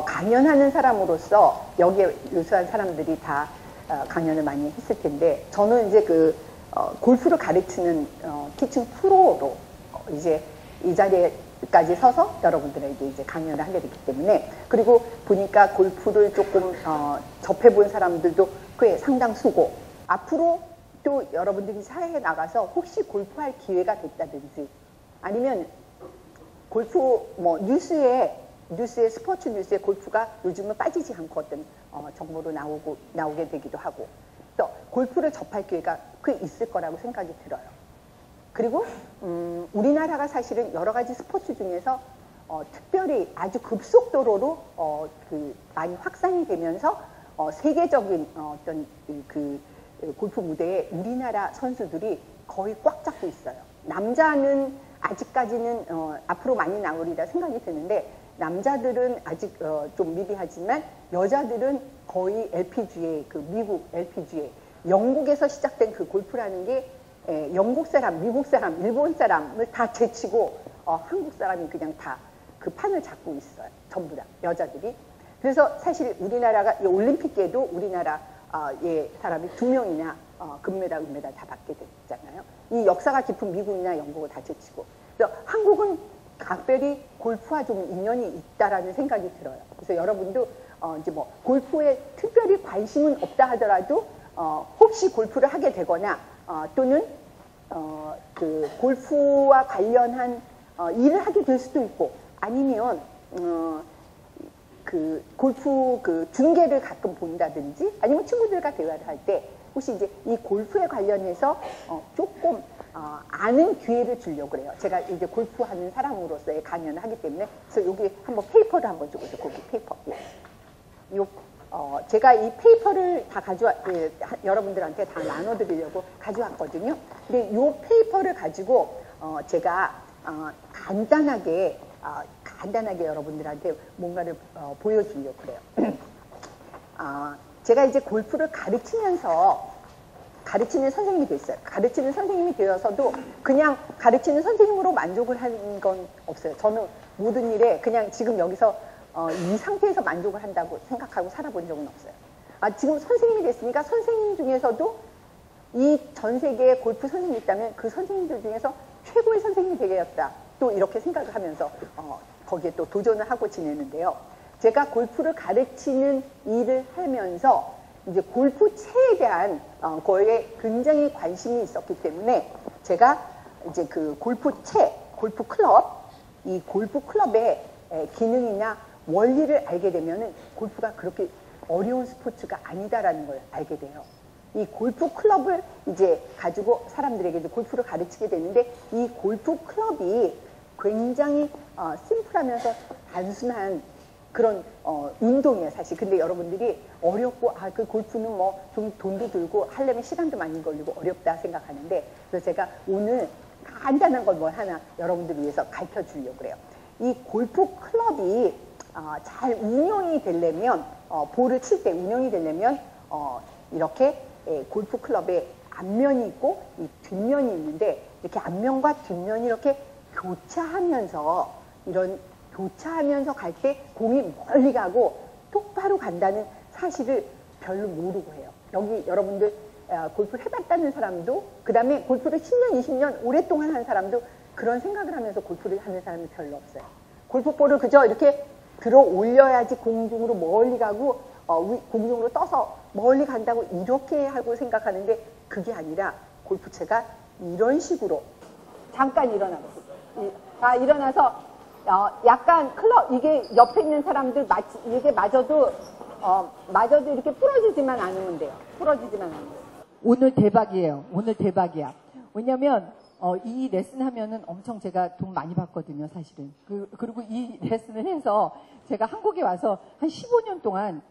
[SPEAKER 1] 강연하는 사람으로서 여기에 유수한 사람들이 다 강연을 많이 했을 텐데 저는 이제 골프를 가르치는 티칭 프로로 이제 이 자리에까지 서서 여러분들에게 이제 강연을 하게 됐기 때문에 그리고 보니까 골프를 조금 접해본 사람들도 꽤 상당수고 앞으로 또 여러분들이 사회에 나가서 혹시 골프할 기회가 됐다든지 아니면 골프 뉴스에 스포츠 뉴스에 골프가 요즘은 빠지지 않고 어떤 정보로 나오게 되기도 하고 또 골프를 접할 기회가 꽤 있을 거라고 생각이 들어요. 그리고 우리나라가 사실은 여러 가지 스포츠 중에서 특별히 아주 급속도로 많이 확산이 되면서 세계적인 어떤 골프 무대에 우리나라 선수들이 거의 꽉 잡고 있어요. 남자는 아직까지는 앞으로 많이 나오리라 생각이 드는데 남자들은 아직 좀 미비하지만 여자들은 거의 LPGA, 그 미국 LPGA, 영국에서 시작된 그 골프라는 게 영국 사람, 미국 사람, 일본 사람을 다 제치고 한국 사람이 그냥 다 그 판을 잡고 있어요. 전부 다 여자들이. 그래서 사실 우리나라가 올림픽계도 우리나라 사람이 2명이나 금메달, 은메달 다 받게 됐잖아요. 이 역사가 깊은 미국이나 영국을 다 제치고. 그래서 한국은 각별히 골프와 좀 인연이 있다라는 생각이 들어요. 그래서 여러분도 이제 뭐 골프에 특별히 관심은 없다 하더라도 혹시 골프를 하게 되거나 또는 그 골프와 관련한 일을 하게 될 수도 있고 아니면 그 골프 그 중계를 가끔 본다든지 아니면 친구들과 대화를 할 때 혹시 이제 이 골프에 관련해서 조금 아는 기회를 주려고 그래요. 제가 이제 골프하는 사람으로서의 강연을 하기 때문에 그래서 여기 한번 페이퍼를 한번 주고 거기 페이퍼. 예. 제가 이 페이퍼를 다 여러분들한테 다 나눠드리려고 가져왔거든요. 근데 이 페이퍼를 가지고 제가 간단하게 여러분들한테 뭔가를 보여주려고 그래요. 제가 이제 골프를 가르치면서 가르치는 선생님이 됐어요. 가르치는 선생님이 되어서도 그냥 가르치는 선생님으로 만족을 하는 건 없어요. 저는 모든 일에 그냥 지금 여기서 이 상태에서 만족을 한다고 생각하고 살아본 적은 없어요. 지금 선생님이 됐으니까 선생님 중에서도 이 전 세계에 골프 선생님이 있다면 그 선생님들 중에서 최고의 선생님이 되겠다. 또 이렇게 생각을 하면서 거기에 또 도전을 하고 지내는데요. 제가 골프를 가르치는 일을 하면서 이제 골프채에 대한 거에 굉장히 관심이 있었기 때문에 제가 이제 그 골프채, 골프 클럽, 이 골프 클럽의 기능이나 원리를 알게 되면은 골프가 그렇게 어려운 스포츠가 아니다라는 걸 알게 돼요. 이 골프 클럽을 이제 가지고 사람들에게 이제 골프를 가르치게 되는데 이 골프 클럽이 굉장히 심플하면서 단순한 그런 운동이에요 사실. 근데 여러분들이 어렵고 그 골프는 뭐 좀 돈도 들고 하려면 시간도 많이 걸리고 어렵다 생각하는데 그래서 제가 오늘 간단한 걸 뭘 하나 여러분들 위해서 가르쳐 주려고 그래요. 이 골프 클럽이 잘 운영이 되려면 볼을 칠 때 운영이 되려면 이렇게 골프 클럽에 앞면이 있고 이 뒷면이 있는데 이렇게 앞면과 뒷면이 이렇게 교차하면서 갈 때 공이 멀리 가고 똑바로 간다는 사실을 별로 모르고 해요. 여기 여러분들 골프를 해봤다는 사람도 그 다음에 골프를 10년, 20년 오랫동안 한 사람도 그런 생각을 하면서 골프를 하는 사람이 별로 없어요. 골프볼을 그저 이렇게 들어 올려야지 공중으로 멀리 가고 공중으로 떠서 멀리 간다고 이렇게 하고 생각하는데 그게 아니라 골프채가 이런 식으로 잠깐 일어나서 약간 클럽 이게 옆에 있는 사람들 이게 맞아도 이렇게 부러지지만 않으면 돼요.
[SPEAKER 3] 오늘 대박이에요. 오늘 대박이야. 왜냐면 이 레슨 하면은 엄청 제가 돈 많이 받거든요, 사실은. 그리고 이 레슨을 해서 제가 한국에 와서 한 15년 동안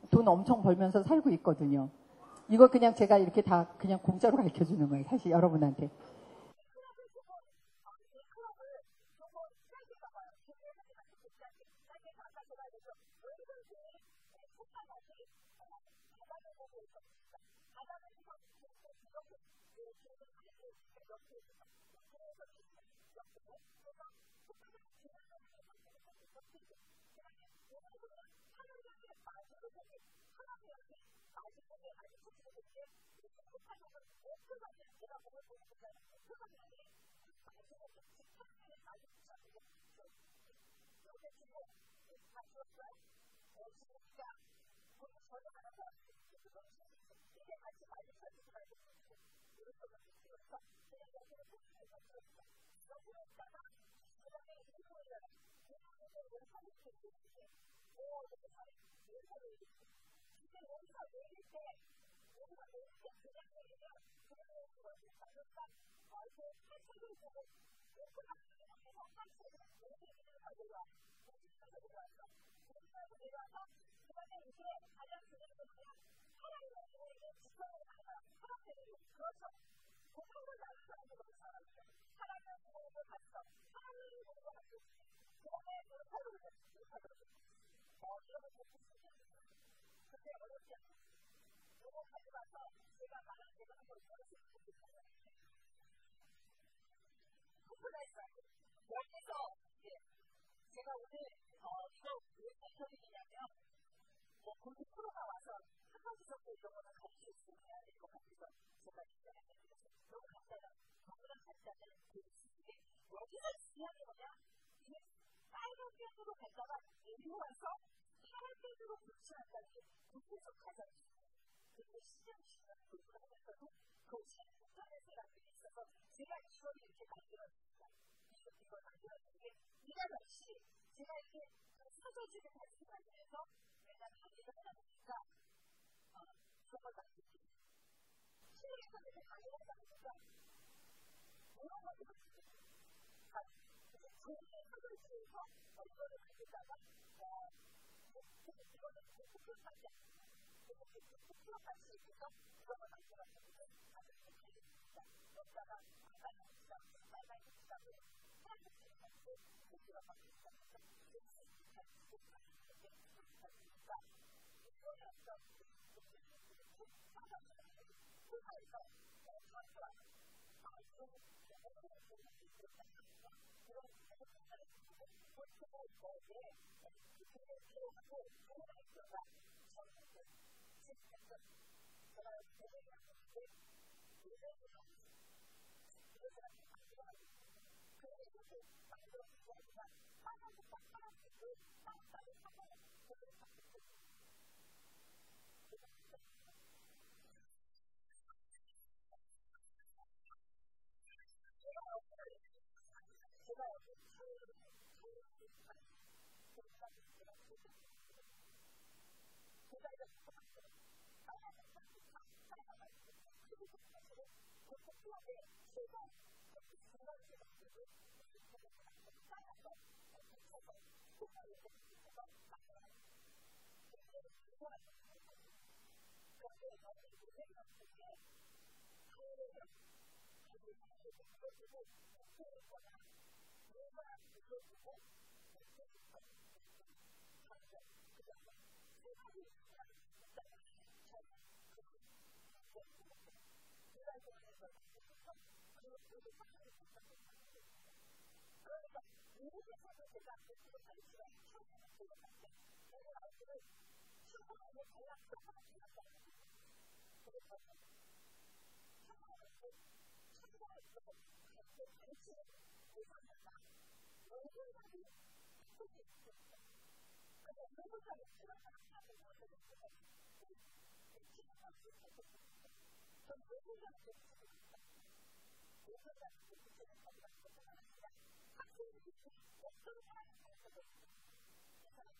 [SPEAKER 3] 돈 엄청 벌면서 살고 있거든요. 이거 그냥 제가 이렇게 다 그냥 공짜로 가르쳐 주는 거예요, 사실 여러분한테.
[SPEAKER 4] 공부를 나는 사람도 너무 잘하는데 하나님 공부를 봤어. 하나님 공부를 하고 그다음에 못하도록 이런 것도 근데 어렵지 않아요. 이거 가져가서 제가 말한 대로 한번 들었으면 좋겠어요. 공부를 했어요. 여기서 제가 오늘 이거 왜 설명드리냐면 고객 프로가 와서 한 가지 정도 이런 거는 같이 있으면 해야 될 것 같아서 제가 얘기했는데 너무 간단한 너무나 간단한 교육인데 여기서 중요한 게 뭐냐 이게 빨간 펜으로 갔다가 내려와서 파란 펜으로 붙이는다는 게 국내적 가장 중요해요. 그리고 시장 중요한 교육을 하면서도 그 시장 인터넷이라는 게 있어서 제가 이걸 이렇게 만들었습니다. 이걸 만들었는데 이날 역시 제가 이렇게 사전주를 말씀하면서 내가 강의를 하다 보니까 그런 걸 만들었어요. 실내에서 내가 강의를 하다 보니까 이런 것도 만들었어요. 그래서 종이의 사전주에서 이거를 만들다가 이거는 국표까지 그리고 국표까지 있어서 그런 걸 만들었는데 아주 좋습니다. 여기다가 빨간 시장, 빨간 시장으로 빨간 시장으로 국표가 바뀌었습니다. 그러니까 이거에 어떤 회사에서 선수와 이런 회사를 보통 거기에 그게 필요하고 좋은 아이디어가 저한테 제가 대회를 하는데 예배를 하고 그래서 만들어가지고 그래서 이렇게 만들어진 게 아니라 빨간색과 파란색을 쌍쌍이 하고 그걸 바꾸고 제가 여기 제가 이렇게 바꿨어요. 빨간색과 빨간색과 그리고 사실은 그 폭포에 제가 이렇게 중간에 만들고 빨간색 붙여서 폭포에 붙여서 만들어요. 그래서 좋아하는 그런데 너무 고생이 없을 때 하루를 이거지고 목표를 거나 내가 이거지고 목표를 거나 그다음에 생각이 있다는 저는 내가 좋아해서 그리고 생각을 못하고 그러니까 미국에서도 제가 목표를 가르치면 처음에는 들어갔는데 내가 아이들을 처음에 전략도 하나 지났다는 거예요. 그래서 정치를 대상하다. 외국인이 바꾸고 있습니다. 근데 외국인이 들어가는 것을 보면 정치가 바꾸고 있습니다. 전 외국인이 정치를 합니다. 외국인이 정치를 하기가 그것은 아니라 학생들이 어떤 사람을 가르쳐도 있습니다. 이 사람이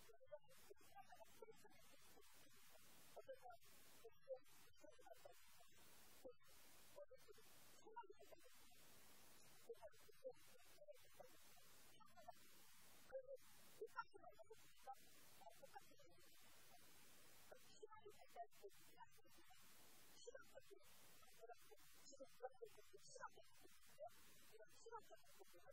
[SPEAKER 4] 외국인이 정치하다가 그랬으면 좋겠습니다. 어떤 사람이 그렇게 정치를 한다고 생각이 들거든요. 그래서 그때 그리고 똑같이 말하고 보니까 똑같이 말하고 시간이 발달할 때 시각적인 만들었고 지금 그렇게 시각적인 부분이요. 이런 시각적인 부분은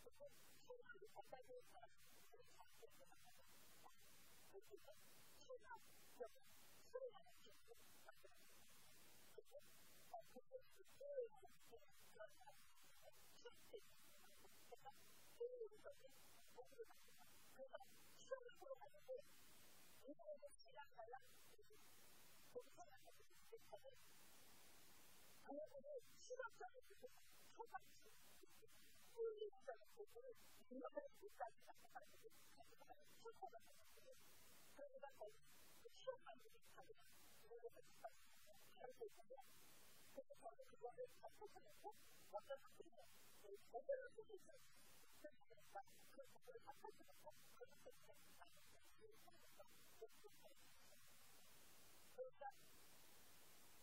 [SPEAKER 4] 보통 시각이 발달되는 사람은 시각적인 부분을 그리고 시각적인 소리라는 기술을 만들었습니다. 그리고 그게 그런 사람들이 실제 그래서 개인적인 목표를 갖습니다. 그래서 시험을 보러 갔는데 이거는 시간 달라 거기 생각하고 있을 때는 그분은 시각적인 부분을 초같이 소리적인 부분을 이거를 끝까지 생각하고 초코가 생각하고 그러니까 거기 시험관들이 가면 이거를 끝까지 알고 있는데 그래서 저는 그거를 바꿔주고 어떤 학생은 제대로 보고 있어요. 그러니까 그 부분을 바꿔주고 그 학생은 그러니까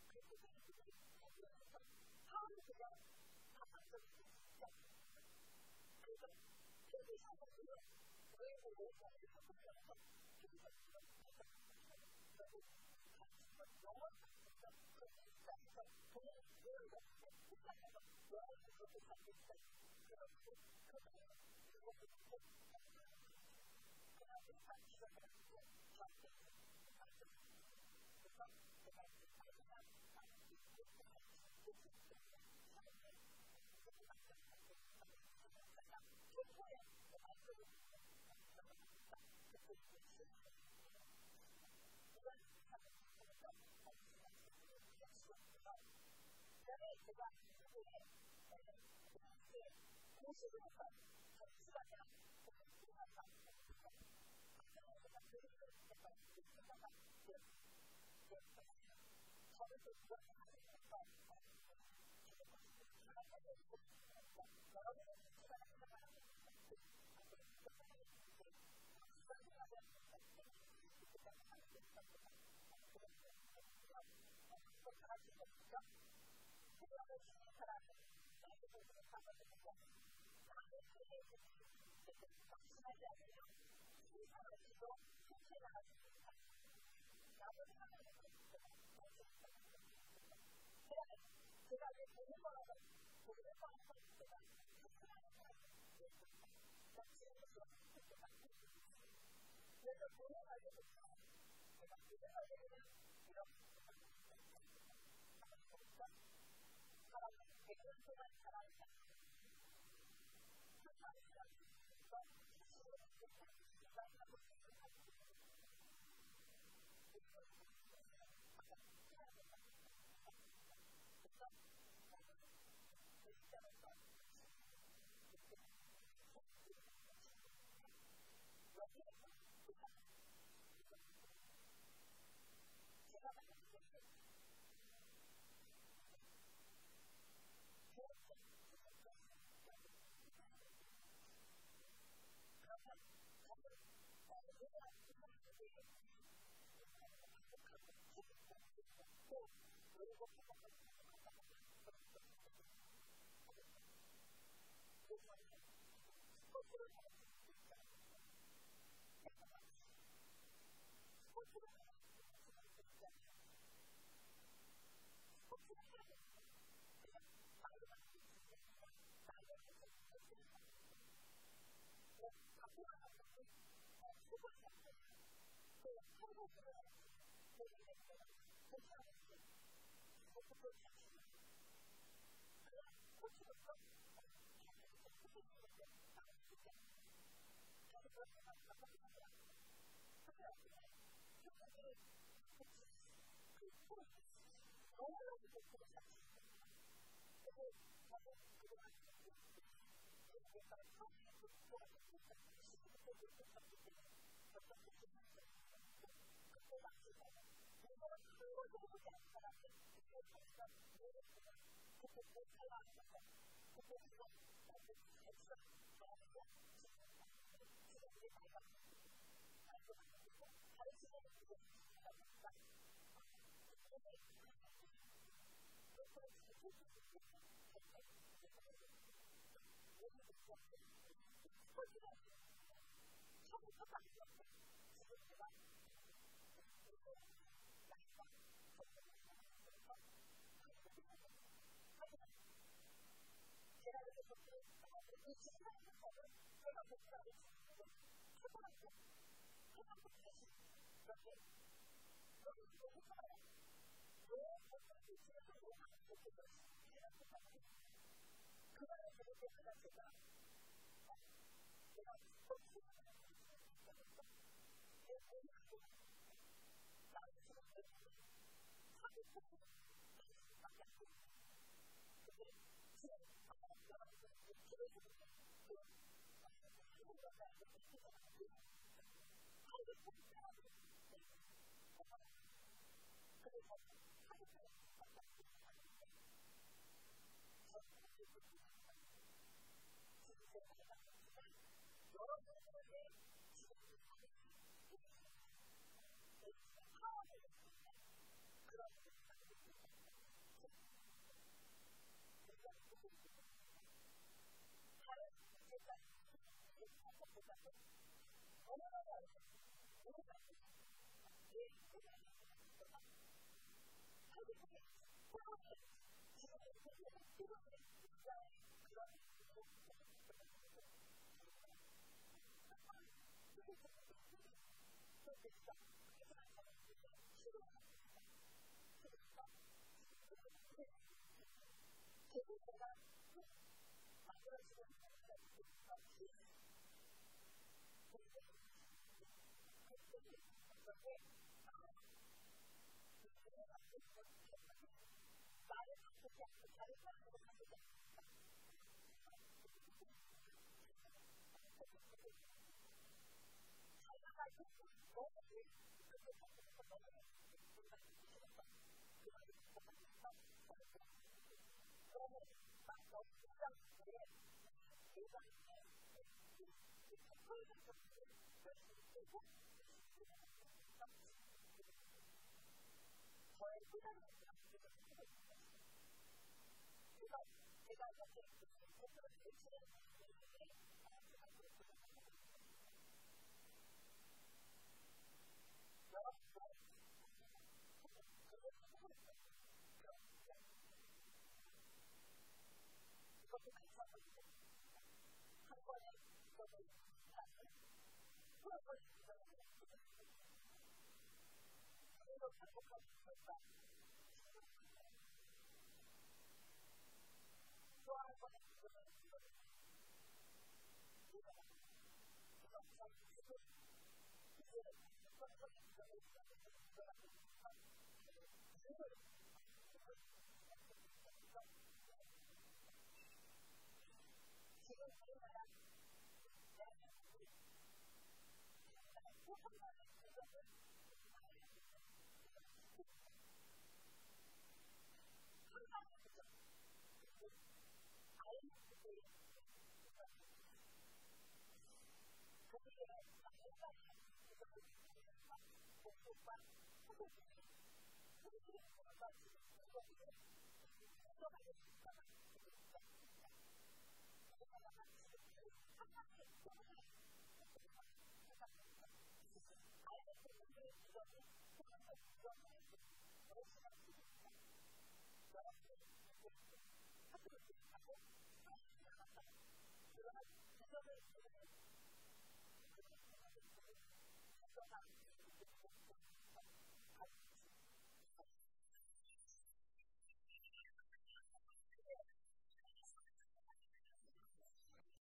[SPEAKER 4] 그 부분이 바뀌면서 처음에 그냥 바깥적인 진짜 그래서 TV 사람들은 왜 오해하는 학생이라서 TV 사람들은 그리고 영어